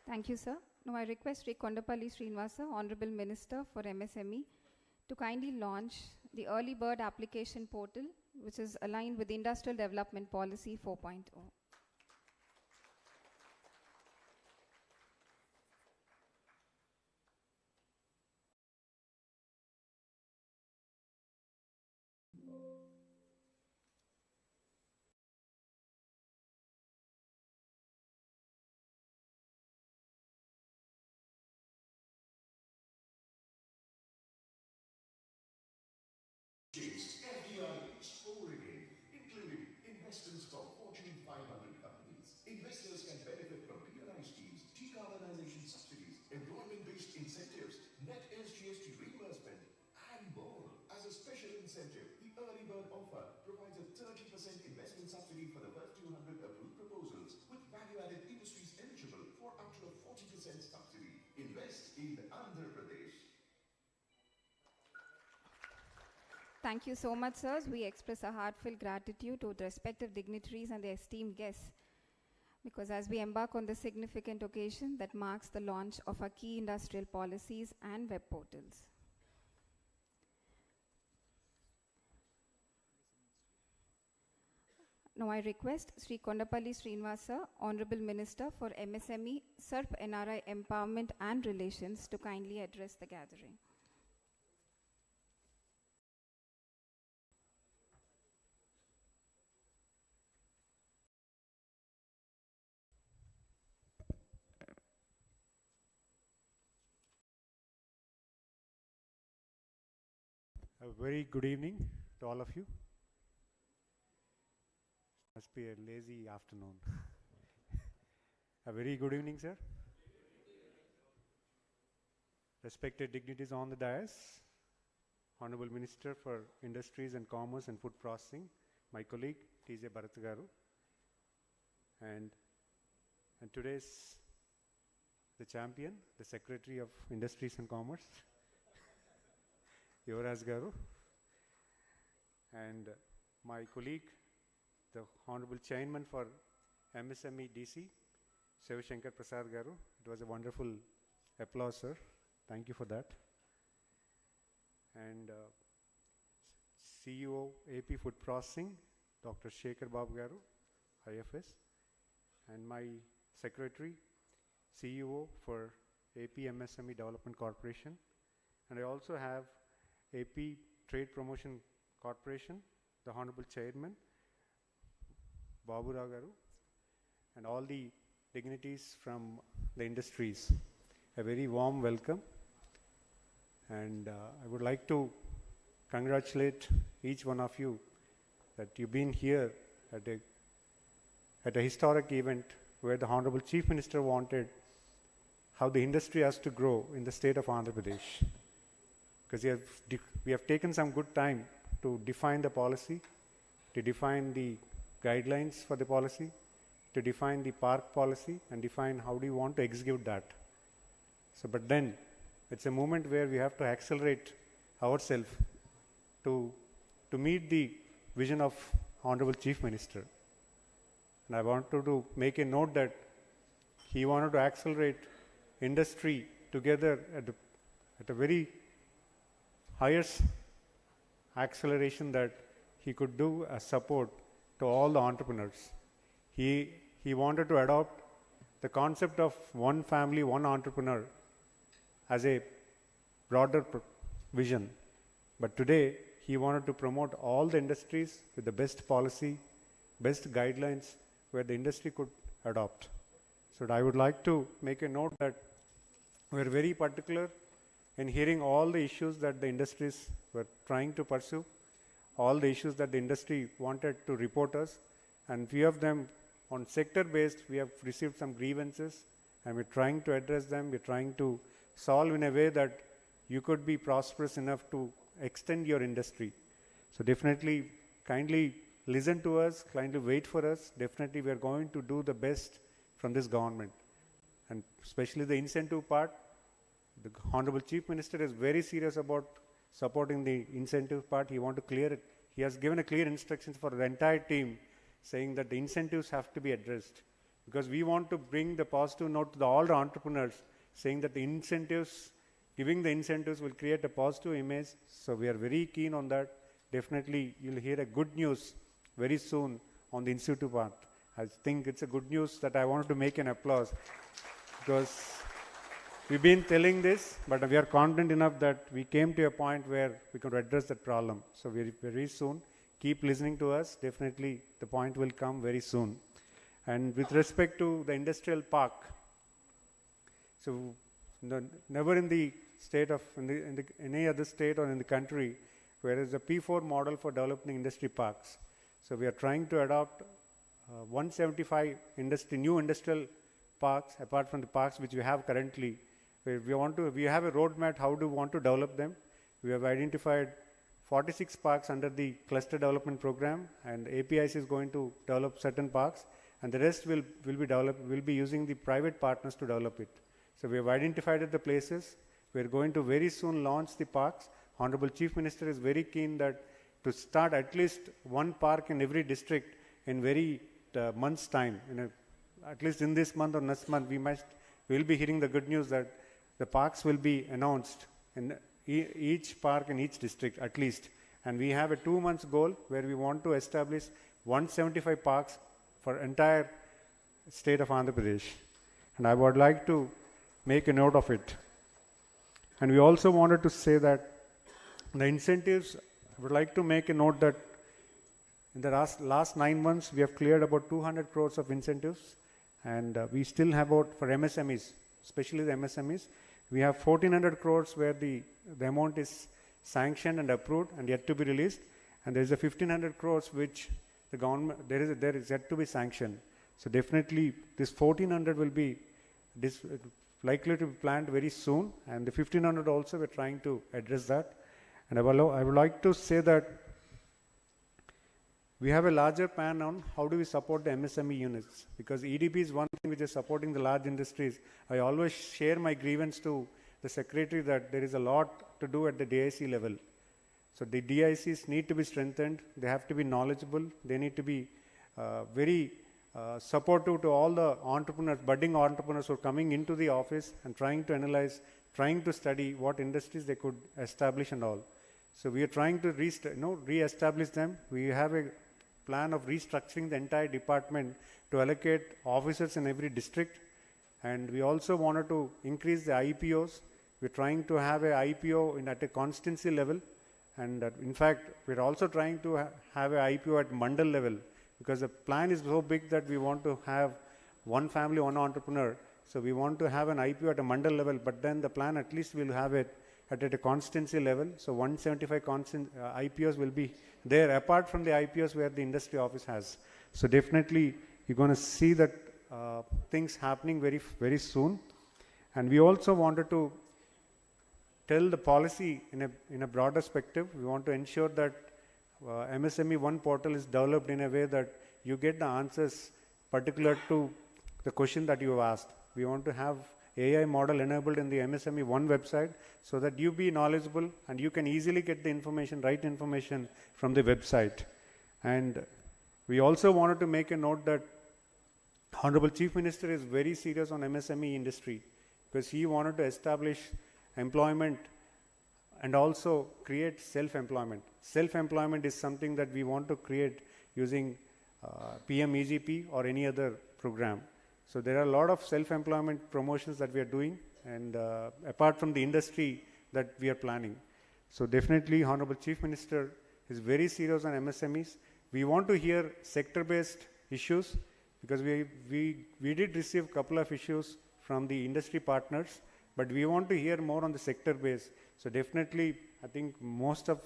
Thank you, sir. Now I request Sri Kondapalli Srinivasa, Honorable Minister for MSME, to kindly launch the Early Bird Application Portal, which is aligned with Industrial Development Policy 4.0. FDI is pouring in, including investors from Fortune 500 companies. Investors can benefit from PLI schemes, decarbonization subsidies, employment-based incentives, net SGST reimbursement, and more. As a special incentive, the Early Bird offer provides a 30% investment subsidy for the first 200 approved proposals, with value-added industries eligible for up to a 40% subsidy. Invest in Andhra Pradesh. Thank you so much, sirs. We express our heartfelt gratitude to the respective dignitaries and their esteemed guests, because as we embark on this significant occasion that marks the launch of our key industrial policies and web portals. Now I request Sri Kondapalli Srinivasa, Honorable Minister for MSME, SERP NRI Empowerment and Relations, to kindly address the gathering. A very good evening to all of you. Must be a lazy afternoon. A very good evening, sir. Respected dignitaries on the dais, Honorable Minister for Industries and Commerce and Food Processing, my colleague T.J. Bharat garu, and today's the champion, the Secretary of Industries and Commerce, Yuvraj garu, and my colleague, the Honorable Chairman for MSME DC, Shankar Prasad garu. It was a wonderful applause, sir. Thank you for that. And CEO AP Food Processing, Dr. Chandrababu garu, IFS, and my Secretary, CEO for AP MSME Development Corporation, and I also have AP Trade Promotion Corporation, the Honorable Chairman, Babu Rao garu, and all the dignitaries from the industries. A very warm welcome. And I would like to congratulate each one of you that you've been here at a historic event where the Honorable Chief Minister wanted how the industry has to grow in the state of Andhra Pradesh. Because we have taken some good time to define the policy, to define the guidelines for the policy, to define the park policy, and define how do you want to execute that. So, but then it's a moment where we have to accelerate ourselves to meet the vision of Honorable Chief Minister. And I wanted to make a note that he wanted to accelerate industry together at a very highest acceleration that he could do as support to all the entrepreneurs. He wanted to adopt the concept of one family, one entrepreneur as a broader vision. But today, he wanted to promote all the industries with the best policy, best guidelines where the industry could adopt. So I would like to make a note that we're very particular in hearing all the issues that the industries were trying to pursue, all the issues that the industry wanted to report us, and few of them on sector-based, we have received some grievances, and we're trying to address them. We're trying to solve in a way that you could be prosperous enough to extend your industry. So definitely, kindly listen to us, kindly wait for us. Definitely, we are going to do the best from this government. And especially the incentive part, the Honorable Chief Minister is very serious about supporting the incentive part. He wants to clear it. He has given a clear instructions for the entire team saying that the incentives have to be addressed. because we want to bring the positive note to all the entrepreneurs, saying that the incentives, giving the incentives will create a positive image. So we are very keen on that. Definitely, you'll hear a good news very soon on the institute part. I think it's a good news that I wanted to make an applause, because we've been telling this, but we are confident enough that we came to a point where we could address that problem. So very soon, keep listening to us. Definitely, the point will come very soon. And with respect to the industrial park, so never in the state of, in any other state or in the country, where is a P4 model for developing industry parks. So we are trying to adopt 175 new industrial parks, apart from the parks which we have currently. We have a roadmap how do we want to develop them. We have identified 46 parks under the cluster development program, and APIC is going to develop certain parks, and the rest will be using the private partners to develop it. So we have identified the places. We are going to very soon launch the parks. Honorable Chief Minister is very keen that to start at least one park in every district in very month's time. At least in this month or next month, we will be hearing the good news that the parks will be announced in each park in each district at least. And we have a 2 months goal where we want to establish 175 parks for entire state of Andhra Pradesh. And I would like to make a note of it. And we also wanted to say that the incentives, I would like to make a note that in the last 9 months, we have cleared about 200 crores of incentives, and we still have about, for MSMEs, especially the MSMEs, we have 1400 crores where the amount is sanctioned and approved and yet to be released, and there is a 1500 crores which the government, there is yet to be sanctioned. So definitely this 1400 will be likely to be planned very soon, and the 1500 also we're trying to address that. And I would like to say that we have a larger plan on how do we support the MSME units, because EDP is one thing which is supporting the large industries. I always share my grievance to the secretary that there is a lot to do at the DIC level. So the DICs need to be strengthened. They have to be knowledgeable. They need to be very supportive to all the entrepreneurs, budding entrepreneurs who are coming into the office and trying to analyze, trying to study what industries they could establish and all. So we are trying to re-establish them. We have a plan of restructuring the entire department to allocate officers in every district. And we also wanted to increase the IPOs. We're trying to have a IPO at a constituency level. And in fact, we're also trying to have a IPO at mandal level, because the plan is so big that we want to have one family, one entrepreneur. So we want to have an IPO at a mandal level, but then the plan at least we'll have it at a constituency level. So 175 IPOs will be there, apart from the IPOs where the industry office has. So definitely you're going to see that things happening very, very soon. And we also wanted to tell the policy in a broader perspective. We want to ensure that MSME One portal is developed in a way that you get the answers particular to the question that you have asked. We want to have AI model enabled in the MSME One website so that you be knowledgeable and you can easily get the information, right information from the website. And we also wanted to make a note that Honorable Chief Minister is very serious on MSME industry, because he wanted to establish employment and also create self-employment. Self-employment is something that we want to create using PMEGP or any other program. So there are a lot of self-employment promotions that we are doing, and apart from the industry that we are planning. So definitely Honorable Chief Minister is very serious on MSMEs. We want to hear sector-based issues, because we did receive a couple of issues from the industry partners, but we want to hear more on the sector base. So definitely, I think most of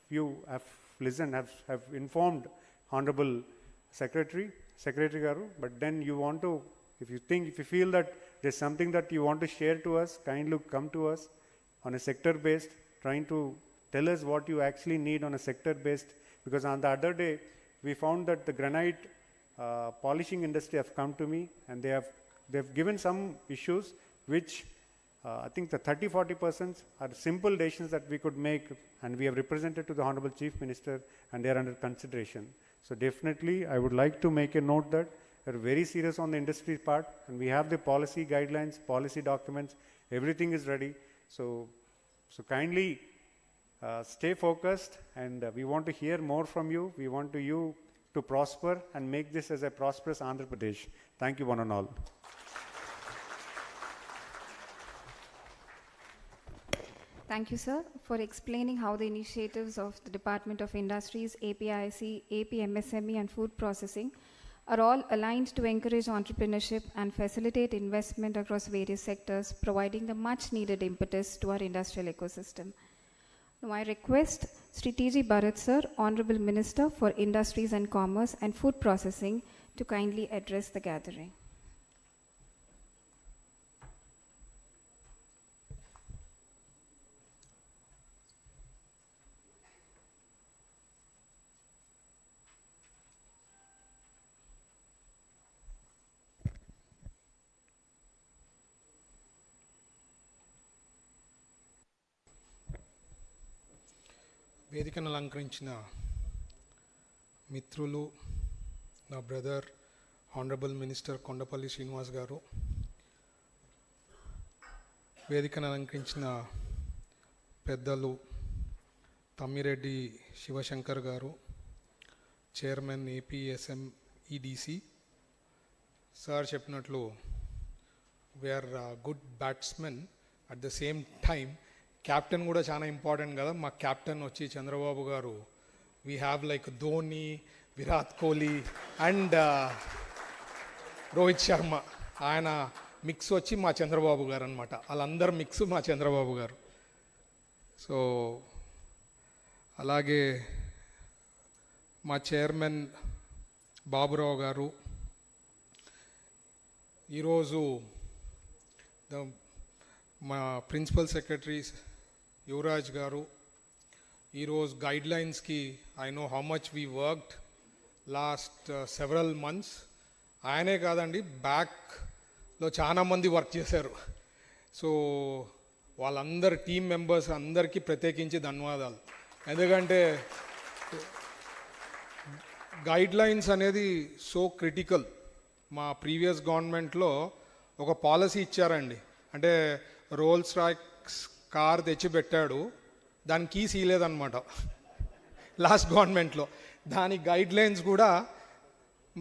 you have listened, have informed Honorable Secretary Garu, but then you want to, if you feel that there's something that you want to share to us, kindly come to us on a sector based, trying to tell us what you actually need on a sector based, because on the other day, we found that the granite polishing industry have come to me, and they've given some issues which I think the 30-40% are simple decisions that we could make, and we have represented to the Honorable Chief Minister, and they are under consideration. So definitely, I would like to make a note that We're very serious on the industry part, and we have the policy guidelines, policy documents, everything is ready. So kindly stay focused, and we want to hear more from you. We want you to prosper and make this as a prosperous Andhra Pradesh. Thank you, one and all. Thank you, sir, for explaining how the initiatives of the Department of Industries, APIC, APMSME and Food Processing are all aligned to encourage entrepreneurship and facilitate investment across various sectors, providing the much needed impetus to our industrial ecosystem. Now I request Sri T.G. Bharat sir, Honorable Minister for Industries and Commerce and Food Processing, to kindly address the gathering. వేదికను అలంకరించిన మిత్రులు, నా brother honourable minister Kondapalli Srinivas garu, వేదికను అలంకరించిన పెద్దలు Tammireddy Sivasankar garu, chairman APSMEDC sir చెప్పినట్లు we are good batsmen, at the same time captain కూడా చాలా ఇంపార్టెంట్ కదా. మా క్యాప్టెన్ వచ్చి Chandrababu garu. We have like Dhoni, Virat Kohli and Rohit Sharma. ఆయన మిక్స్ వచ్చి మా చంద్రబాబు గారు అనమాట. వాళ్ళందరూ మిక్స్ మా చంద్రబాబు గారు. సో అలాగే మా చైర్మన్ బాబురావు గారు, ఈరోజు మా ప్రిన్సిపల్ సెక్రటరీ యువరాజ్ గారు, ఈరోజు గైడ్లైన్స్కి I know how much we worked last several months. ఆయనే కాదండి, బ్యాక్లో చాలామంది వర్క్ చేశారు. సో వాళ్ళందరు టీం మెంబర్స్ అందరికీ ప్రత్యేకించి ధన్యవాదాలు. ఎందుకంటే గైడ్లైన్స్ అనేది సో క్రిటికల్. మా ప్రీవియస్ గవర్నమెంట్లో ఒక పాలసీ ఇచ్చారండి, అంటే రోల్స్ రాయ్స్ కార్ తెచ్చిపెట్టాడు, దాని కీస్ ఇవ్వలేదన్నమాట లాస్ట్ గవర్నమెంట్లో. దాని గైడ్లైన్స్ కూడా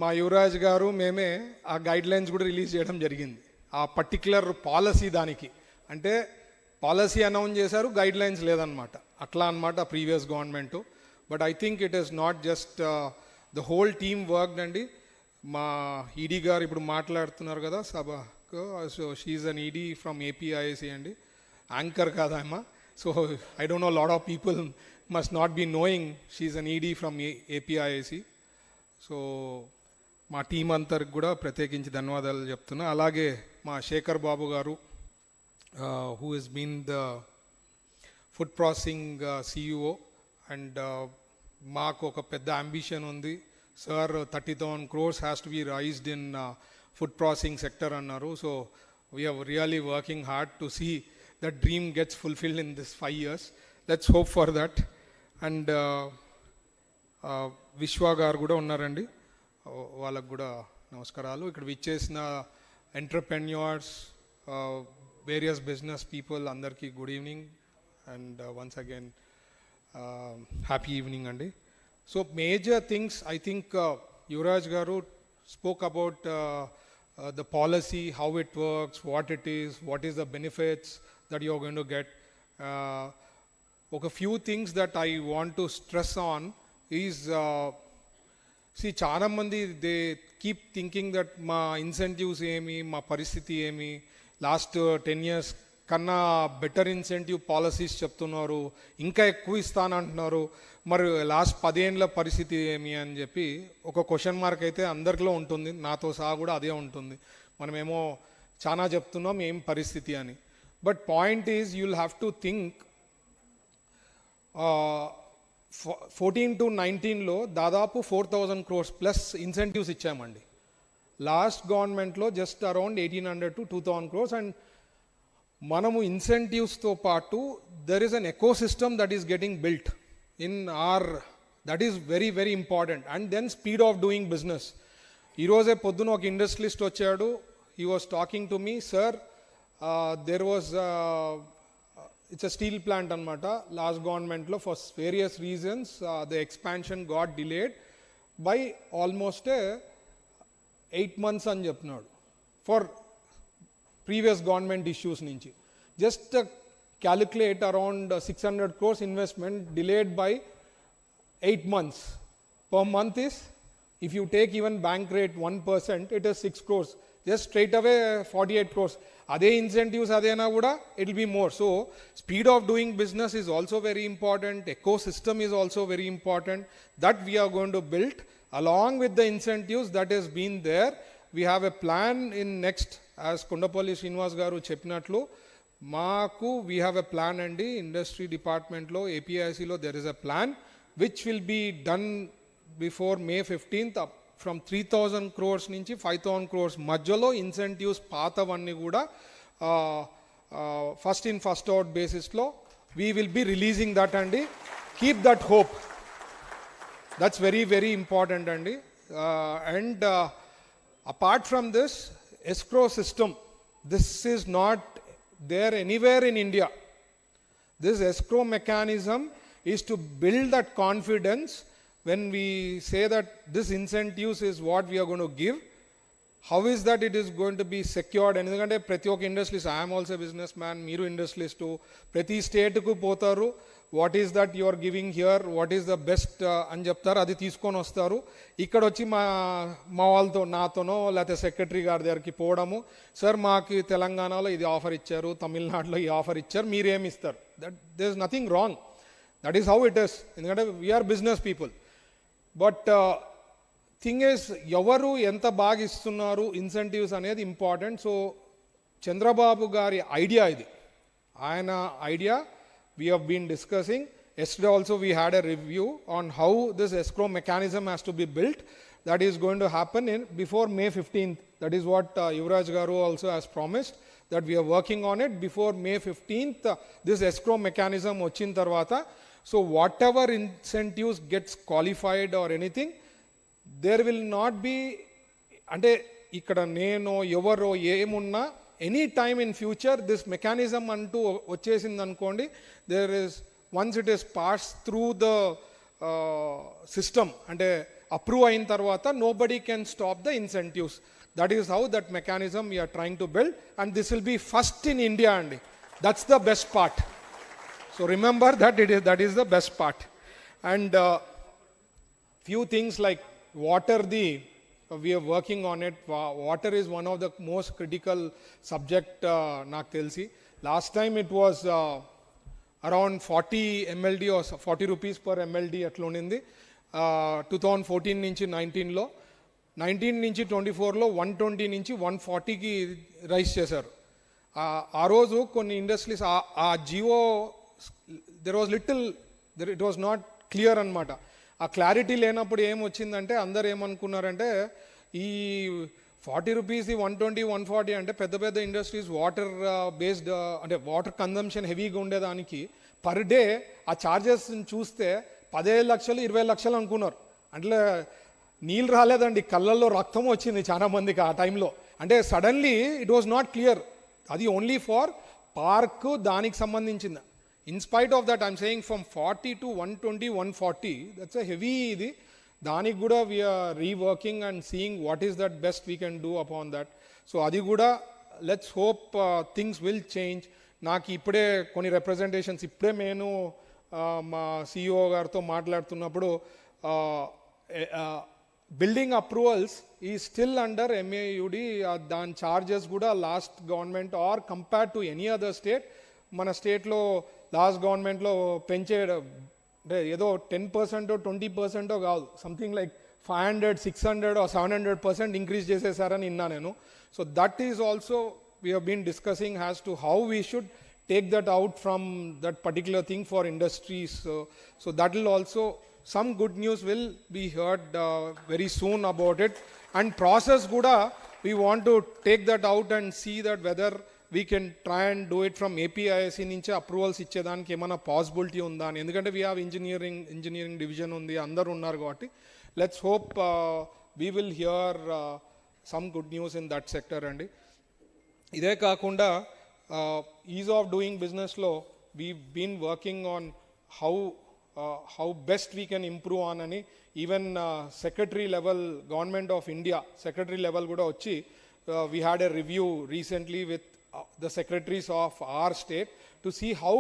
మా యువరాజ్ గారు మేమే ఆ గైడ్లైన్స్ కూడా రిలీజ్ చేయడం జరిగింది. ఆ పర్టిక్యులర్ పాలసీ దానికి, అంటే పాలసీ అనౌన్స్ చేశారు, గైడ్లైన్స్ లేదనమాట. అట్లా అనమాట previous government. But I think it is not just the whole team work అండి. మా ఈడీ గారు ఇప్పుడు మాట్లాడుతున్నారు కదా సభకు, so she's an ED from APIC అండి, యాంకర్ కాదమ్మా. So I don't know, lot of people must not be knowing she's an ED from APIC. So మా team అందరికి కూడా ప్రత్యేకించి ధన్యవాదాలు చెప్తున్నా. అలాగే మా Shekhar Babu garu, who has been the food processing CEO, and మాకు ఒక పెద్ద అంబిషన్ ఉంది sir, 30,000 crores has to be raised in food processing sector అన్నారు. So we are really working hard to see that dream gets fulfilled in this 5 years. Let's hope for that. And విశ్వ గారు కూడా ఉన్నారండి, వాళ్ళకు కూడా నమస్కారాలు. ఇక్కడ విచ్చేసిన ఎంటర్ప్రెన్యూర్స్, వేరియస్ బిజినెస్ పీపుల్ అందరికీ good evening, and once again happy evening అండి. So major things, I think Yuvraj Garu spoke about the policy, how it works, what it is, what is the benefits that you are going to get. A few things that I want to stress on is, see, చాలా మంది they keep thinking that మా incentives ఏమి, మా పరిస్థితి ఏమి, last 10 years కన్నా better incentive policies చెప్తున్నారు, ఇంకా ఎక్కువ ఇస్తానంటున్నారు, మరి లాస్ట్ 10 ఏళ్ళ పరిస్థితి ఏమి అని చెప్పి ఒక క్వశ్చన్ మార్క్ అయితే అందరిలో ఉంటుంది, నాతో సహా కూడా అదే ఉంటుంది. మనమేమో చాలా చెప్తున్నాం ఏం పరిస్థితి అని. But point is you will have to think, 14 to 19లో దాదాపు 4,000 crores ప్లస్ ఇన్సెంటివ్స్ ఇచ్చామండి. లాస్ట్ గవర్నమెంట్లో just around 1,800 to 2,000 crores. And మనము ఇన్సెంటివ్స్తో పాటు there is an eco system that is getting built in our, that is very very important. And then speed of doing business. ఈరోజే పొద్దున ఒక industrialist వచ్చాడు. He was talking to me, sir there was it's a steel plant అనమాట. Last గవర్నమెంట్లో for various reasons the expansion got delayed by almost 8 months అని చెప్తున్నాడు for previous government issues నుంచి. Just calculate around 600 crores investment delayed by 8 months. Per month is, if you take even bank rate 1%, it is 6 crores. Just straight away 48 crores. Ade incentives adena kuda it will be more. So speed of doing business is also very important. Ecosystem is also very important. That we are going to build along with the incentives that has been there. We have a plan in next, as Kondapalli Srinivas garu cheppinatlu, మాకు we have a plan అండి. Industry డిపార్ట్మెంట్లో ఏపీఐసిలో there is a plan which will be done before May 15th. From 3,000 crores నుంచి 5,000 crores మధ్యలో incentives పాతవన్నీ కూడా first in first out బేసిస్లో we will be releasing that అండి. Keep that hope, that's very very important అండి. And apart from this escrow system, this is not there anywhere in India. This escrow mechanism is to build that confidence when we say that this incentives is what we are going to give. How is that it is going to be secured? Endukante prati oka industries, I am also a businessman, meeru industries too, prati state ku potaru, what is that you are giving here, what is the best అని చెప్తారు, అది తీసుకొని వస్తారు. ఇక్కడ వచ్చి మా వాళ్ళతో నాతోనో లేకపోతే సెక్రటరీ గారి దగ్గరికి పోవడము, సార్ మాకు తెలంగాణలో ఇది ఆఫర్ ఇచ్చారు, తమిళనాడులో ఈ ఆఫర్ ఇచ్చారు, మీరేమి ఇస్తారు. That there is nothing wrong, that is how it is. ఎందుకంటే we are business people. But thing is, ఎవరు ఎంత బాగా ఇస్తున్నారు ఇన్సెంటివ్స్ అనేది ఇంపార్టెంట్. సో చంద్రబాబు గారి ఐడియా ఇది, ఆయన idea we have been discussing. Yesterday also we had a review on how this escrow mechanism has to be built. That is going to happen before May 15th. That is what Yuvraj Garu also has promised, that we are working on it before May 15th. This escrow mechanism vachin tarvata, so whatever incentives gets qualified or anything, there will not be, ante ikkada neno evaro emunna, any time in future this mechanism antu vachesindi anukondi, there is, once it is passed through the system ante approve ayin tarvata, nobody can stop the incentives. That is how that mechanism we are trying to build, and this will be first in India andi. That's the best part. So remember that that is the best part. And few things like water, we are working on it. Water is one of the most critical subject నాకు తెలిసి. Last time it was around 40 MLD or 40 rupees per MLD అట్లా ఉండింది. 2014 నుంచి 19లో, 19 నుంచి 24లో 120 నుంచి 140కి rise చేశారు. ఆ రోజు కొన్ని ఇండస్ట్రీస్ ఆ G O there was little, it was not clear అనమాట. ఆ క్లారిటీ లేనప్పుడు ఏమొచ్చిందంటే అందరు ఏమనుకున్నారంటే ఈ 40 రూపీస్ 120 140 అంటే పెద్ద పెద్ద ఇండస్ట్రీస్ వాటర్ బేస్డ్, అంటే వాటర్ కన్జంప్షన్ హెవీగా ఉండేదానికి పర్ డే ఆ ఛార్జెస్ చూస్తే 15 లక్షలు 20 లక్షలు అనుకున్నారు. అంటే నీళ్ళు రాలేదండి, కళ్ళల్లో రక్తం వచ్చింది చాలా మందికి ఆ టైంలో. అంటే suddenly it was not clear, అది ఓన్లీ ఫార్ పార్క్ దానికి సంబంధించింది. In spite of that, I'm saying from 40 to 120, 140, that's a heavy idi. Danik guda we are reworking and seeing what is that best we can do upon that. So adi guda, let's hope things will change. Naaki ippade koni representations ippade menu ma CEO gartho maatladutunnappudu building approvals is still under MAUD. Dan charges guda last government or compared to any other state, mana state lo last గవర్నమెంట్లో పెంచే అంటే ఏదో 10% 20% కాదు, something like 500, 600 or 700% increase చేసేసారని విన్నా నేను. So that is also we have been discussing has to how we should take that out from that particular thing for industries. So that will also, some good news will be heard very soon about it. And process కూడా we want to take that out and see that weather we can try and do it from APIC నుంచి approvals ఇచ్చేదానికి ఏమైనా possibility ఉందా అని. ఎందుకంటే we have engineering division ఉంది, అందరు ఉన్నారు కాబట్టి let's hope we will hear some good news in that sector. And ఇదే కాకుండా ఈజ్ ఆఫ్ డూయింగ్ బిజినెస్లో we've been working on how best we can improve on అని even secretary level government of India secretary level కూడా వచ్చి we had a review recently with the secretaries of our state to see how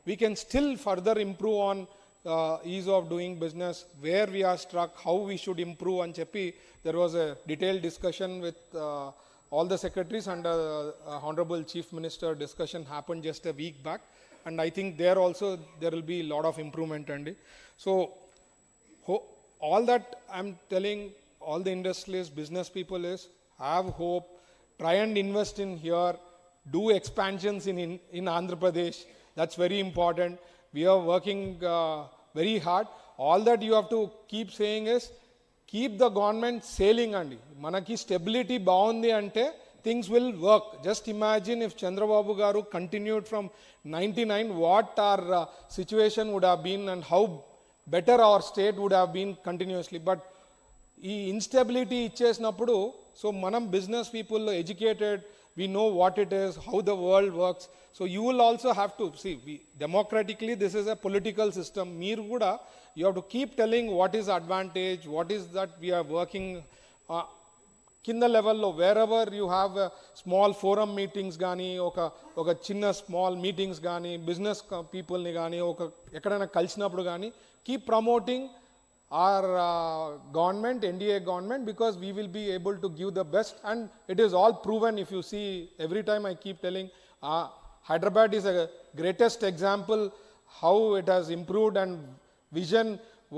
we can still further improve on ease of doing business, where we are struck, how we should improve and cheppi there was a detailed discussion with all the secretaries, and Honorable Chief Minister discussion happened just a week back, and I think there also there will be a lot of improvement. And so all that I'm telling all the industrialists, business people is have hope, try and invest in here, do expansions in Andhra Pradesh. That's very important. We are working very hard. All that you have to keep saying is keep the government sailing andi. Manaki stability baundi ante things will work. Just imagine if Chandrababu garu continued from 99, what our situation would have been and how better our state would have been continuously. But ఈ instability ఇచ్చేసినప్పుడు so మనం business people educated, we know what it is, how the world works. So you will also have to see democratically this is a political system. మీరు కూడా you have to keep telling what is advantage, what is that we are working కింద లెవెల్లో wherever you have small forum meetings కానీ ఒక చిన్న small meetings కానీ business పీపుల్ని కానీ ఎక్కడైనా కలిసినప్పుడు కానీ keep promoting our government, NDA government, because we will be able to give the best, and it is all proven. If you see, every time I keep telling Hyderabad is a greatest example how it has improved, and vision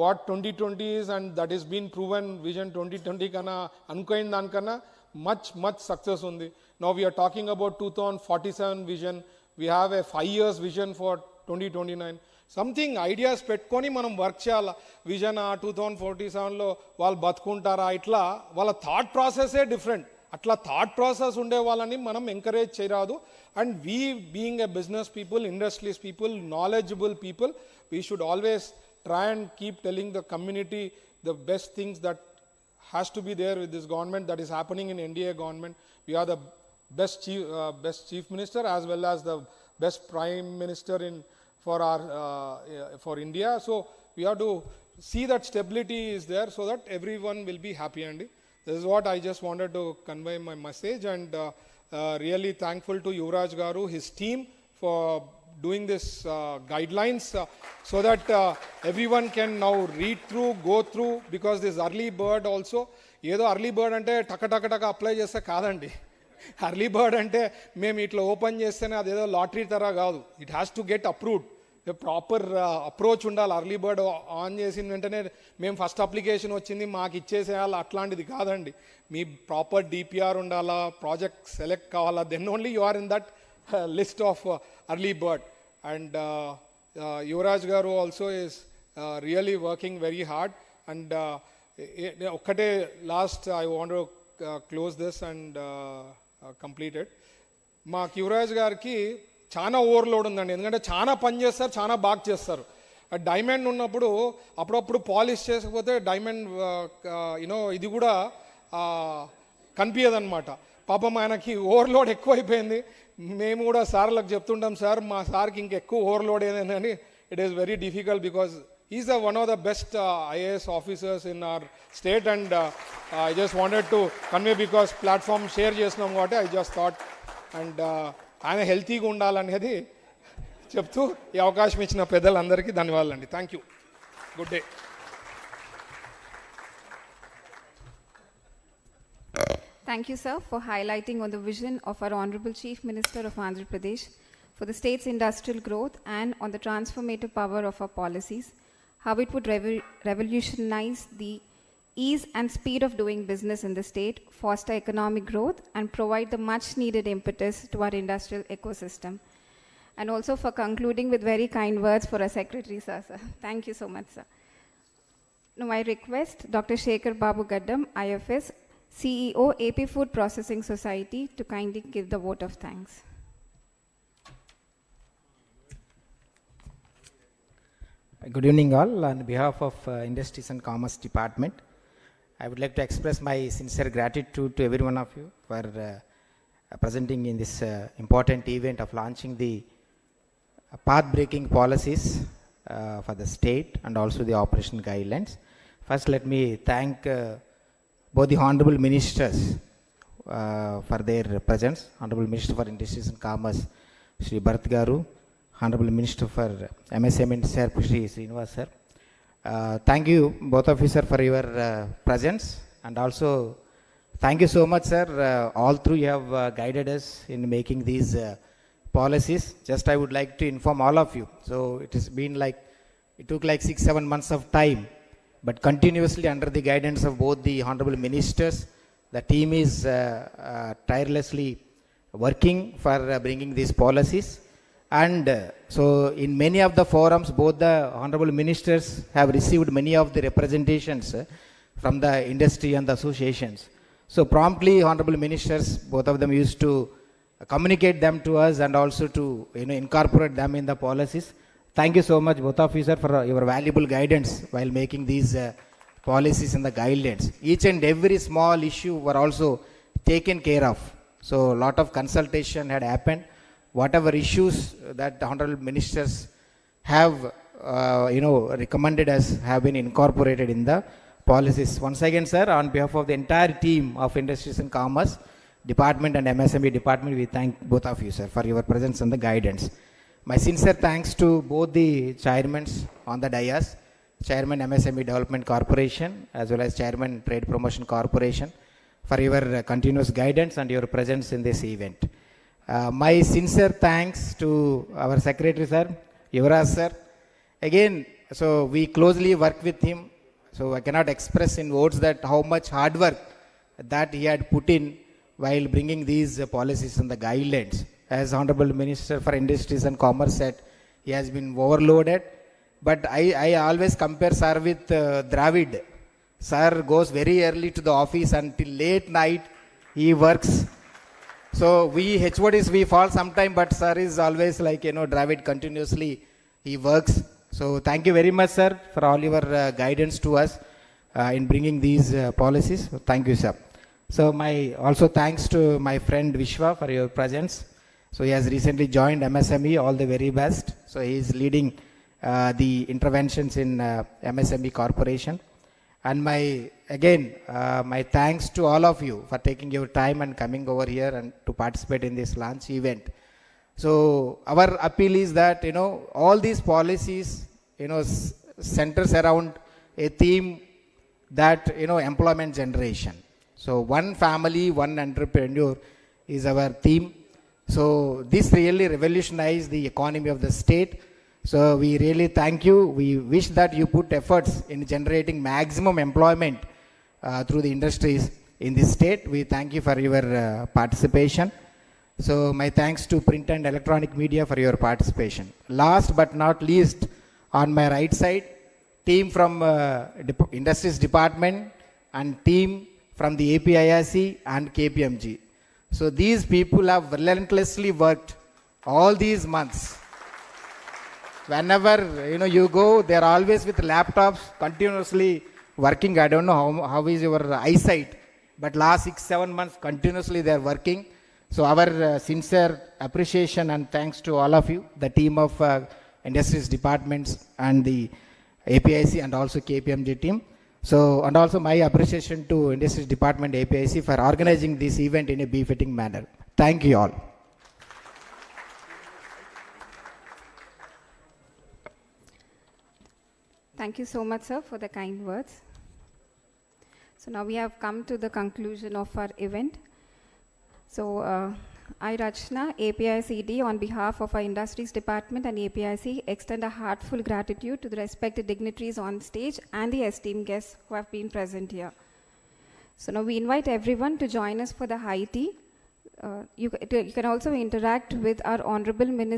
what 2020 is, and that is been proven. Vision 2020 kana anukoyin dankana much success undi. Now we are talking about 2047 vision. We have a 5 years vision for 2029. Something ideas పెట్టుకొని మనం work చేయాలి. Vision 2047లో వాళ్ళు బతుకుంటారా, ఇట్లా వాళ్ళ thought ప్రాసెసే different. అట్లా thought process ఉండే వాళ్ళని మనం ఎంకరేజ్ చేయరాదు. And we being a business people, industries people, knowledgeable people, we should always try and keep telling the community the best things that has to be there with this government that is happening in NDA government. We are the best chief minister as well as the best prime minister for India. So we have to see that stability is there so that everyone will be happy. And this is what I just wanted to convey my message, and really thankful to Yuvraj garu, his team, for doing this guidelines so that everyone can now read through, go through, because this early bird also, ఏదో early bird అంటే టక apply చేస్తే కాదండి. Early bird అంటే మేము ఇట్లా open చేస్తేనే అదేదో లాటరీ తరా కాదు. It has to get approved. Proper approach ఉండాలి. ఎర్లీ బర్డ్ ఆన్ చేసిన వెంటనే మేము ఫస్ట్ అప్లికేషన్ వచ్చింది మాకు ఇచ్చేసేయాలి, అట్లాంటిది కాదండి. మీ ప్రాపర్ డిపిఆర్ ఉండాలా, ప్రాజెక్ట్ సెలెక్ట్ కావాలా, then only you are in that list of early bird. And Yuvaraj garu also is really working very hard. And ఒక్కటే last I want to close this and completed. మా యువరాజ్ గారికి చాలా ఓవర్లోడ్ ఉందండి. ఎందుకంటే చాలా పని చేస్తారు, చాలా బాగా చేస్తారు. డైమండ్ ఉన్నప్పుడు అప్పుడప్పుడు పాలిష్ చేయకపోతే డైమండ్ ఇది కూడా కనిపించదన్నమాట. పాపం ఆయనకి ఓవర్లోడ్ ఎక్కువైపోయింది. మేము కూడా సార్లకు చెప్తుంటాం, సార్ మా సార్కి ఇంకెక్కువ ఓవర్లోడ్ ఏదని. It is very difficult because is one of the best IAS officers in our state. And I just wanted to convey because platform share చేసినాం కాబట్టి I just thought, and ఆయన హెల్తీగా ఉండాలనేది చెప్తూ ఈ అవకాశం ఇచ్చిన పెద్దలందరికీ ధన్యవాదాలండి. Thank you. Good day. Thank you, sir, for highlighting on the vision of our Honorable Chief Minister of Andhra Pradesh for the state's industrial growth and on the transformative power of our policies, how it would revolutionize the ease and speed of doing business in the state, foster economic growth, and provide the much-needed impetus to our industrial ecosystem. And also for concluding with very kind words for our Secretary, sir. Thank you so much, sir. Now I request Dr. Shekhar Babu Gaddam, IFS, CEO, AP Food Processing Society, to kindly give the vote of thanks. Good evening all. On behalf of Industries and Commerce Department, I would like to express my sincere gratitude to every one of you for presenting in this important event of launching the path-breaking policies for the state and also the operation guidelines. First, let me thank both the Honorable Ministers for their presence. Honorable Minister for Industries and Commerce, Shri Bharat Garu, Honorable Minister for MSME, Sir Shri Srinivas Sir. Thank you, both of you, sir, for your presence, and also thank you so much, sir. All through you have guided us in making these policies. Just I would like to inform all of you. So it has been like, it took like 6-7 months of time, but continuously under the guidance of both the Honorable Ministers, the team is tirelessly working for bringing these policies. And so in many of the forums, both the Honorable Ministers have received many of the representations from the industry and the associations. So promptly, Honorable Ministers, both of them used to communicate them to us and also to incorporate them in the policies. Thank you so much, both of you, sir, for your valuable guidance while making these policies and the guidelines. Each and every small issue were also taken care of. So a lot of consultation had happened. Whatever issues that the Honorable Ministers have, recommended us have been incorporated in the policies. Once again, sir, on behalf of the entire team of Industries and Commerce Department and MSME Department, we thank both of you, sir, for your presence and the guidance. My sincere thanks to both the chairmen on the dais, Chairman MSME Development Corporation, as well as Chairman Trade Promotion Corporation, for your continuous guidance and your presence in this event. My sincere thanks to our Secretary, sir, Yuvraj, sir. Again, so we closely work with him. So I cannot express in words that how much hard work that he had put in while bringing these policies and the guidelines. As Honorable Minister for Industries and Commerce said, he has been overloaded. But I always compare sir with Dravid. Sir goes very early to the office until late night he works. So we HODs, we fall sometime, but sir is always like, Dravid continuously, he works. So thank you very much, sir, for all your guidance to us in bringing these policies. Thank you, sir. So also thanks to my friend Vishwa for your presence. So he has recently joined MSME, all the very best. So he is leading the interventions in MSME Corporation. And my thanks to all of you for taking your time and coming over here and to participate in this launch event. So our appeal is that, all these policies, centers around a theme that, employment generation. So one family, one entrepreneur is our theme. So this really revolutionized the economy of the state. So we really thank you. We wish that you put efforts in generating maximum employment through the industries in this state. We thank you for your participation. So my thanks to print and electronic media for your participation. Last but not least, on my right side, team from Industries Department and team from the APIIC and KPMG. So these people have relentlessly worked all these months. Whenever you go, they are always with laptops, continuously working. I don't know how is your eyesight, but last 6-7 months continuously they are working. So our sincere appreciation and thanks to all of you, the team of Industries Departments and the APIC and also KPMG team. So, and also my appreciation to Industries Department APIC for organizing this event in a befitting manner. Thank you all. Thank you so much, sir, for the kind words. So now we have come to the conclusion of our event. So I, Rachna, APICD, on behalf of our Industries Department and APIC, extend a heartfelt gratitude to the respected dignitaries on stage and the esteemed guests who have been present here. So now we invite everyone to join us for the high tea. You can also interact with our Honorable Minister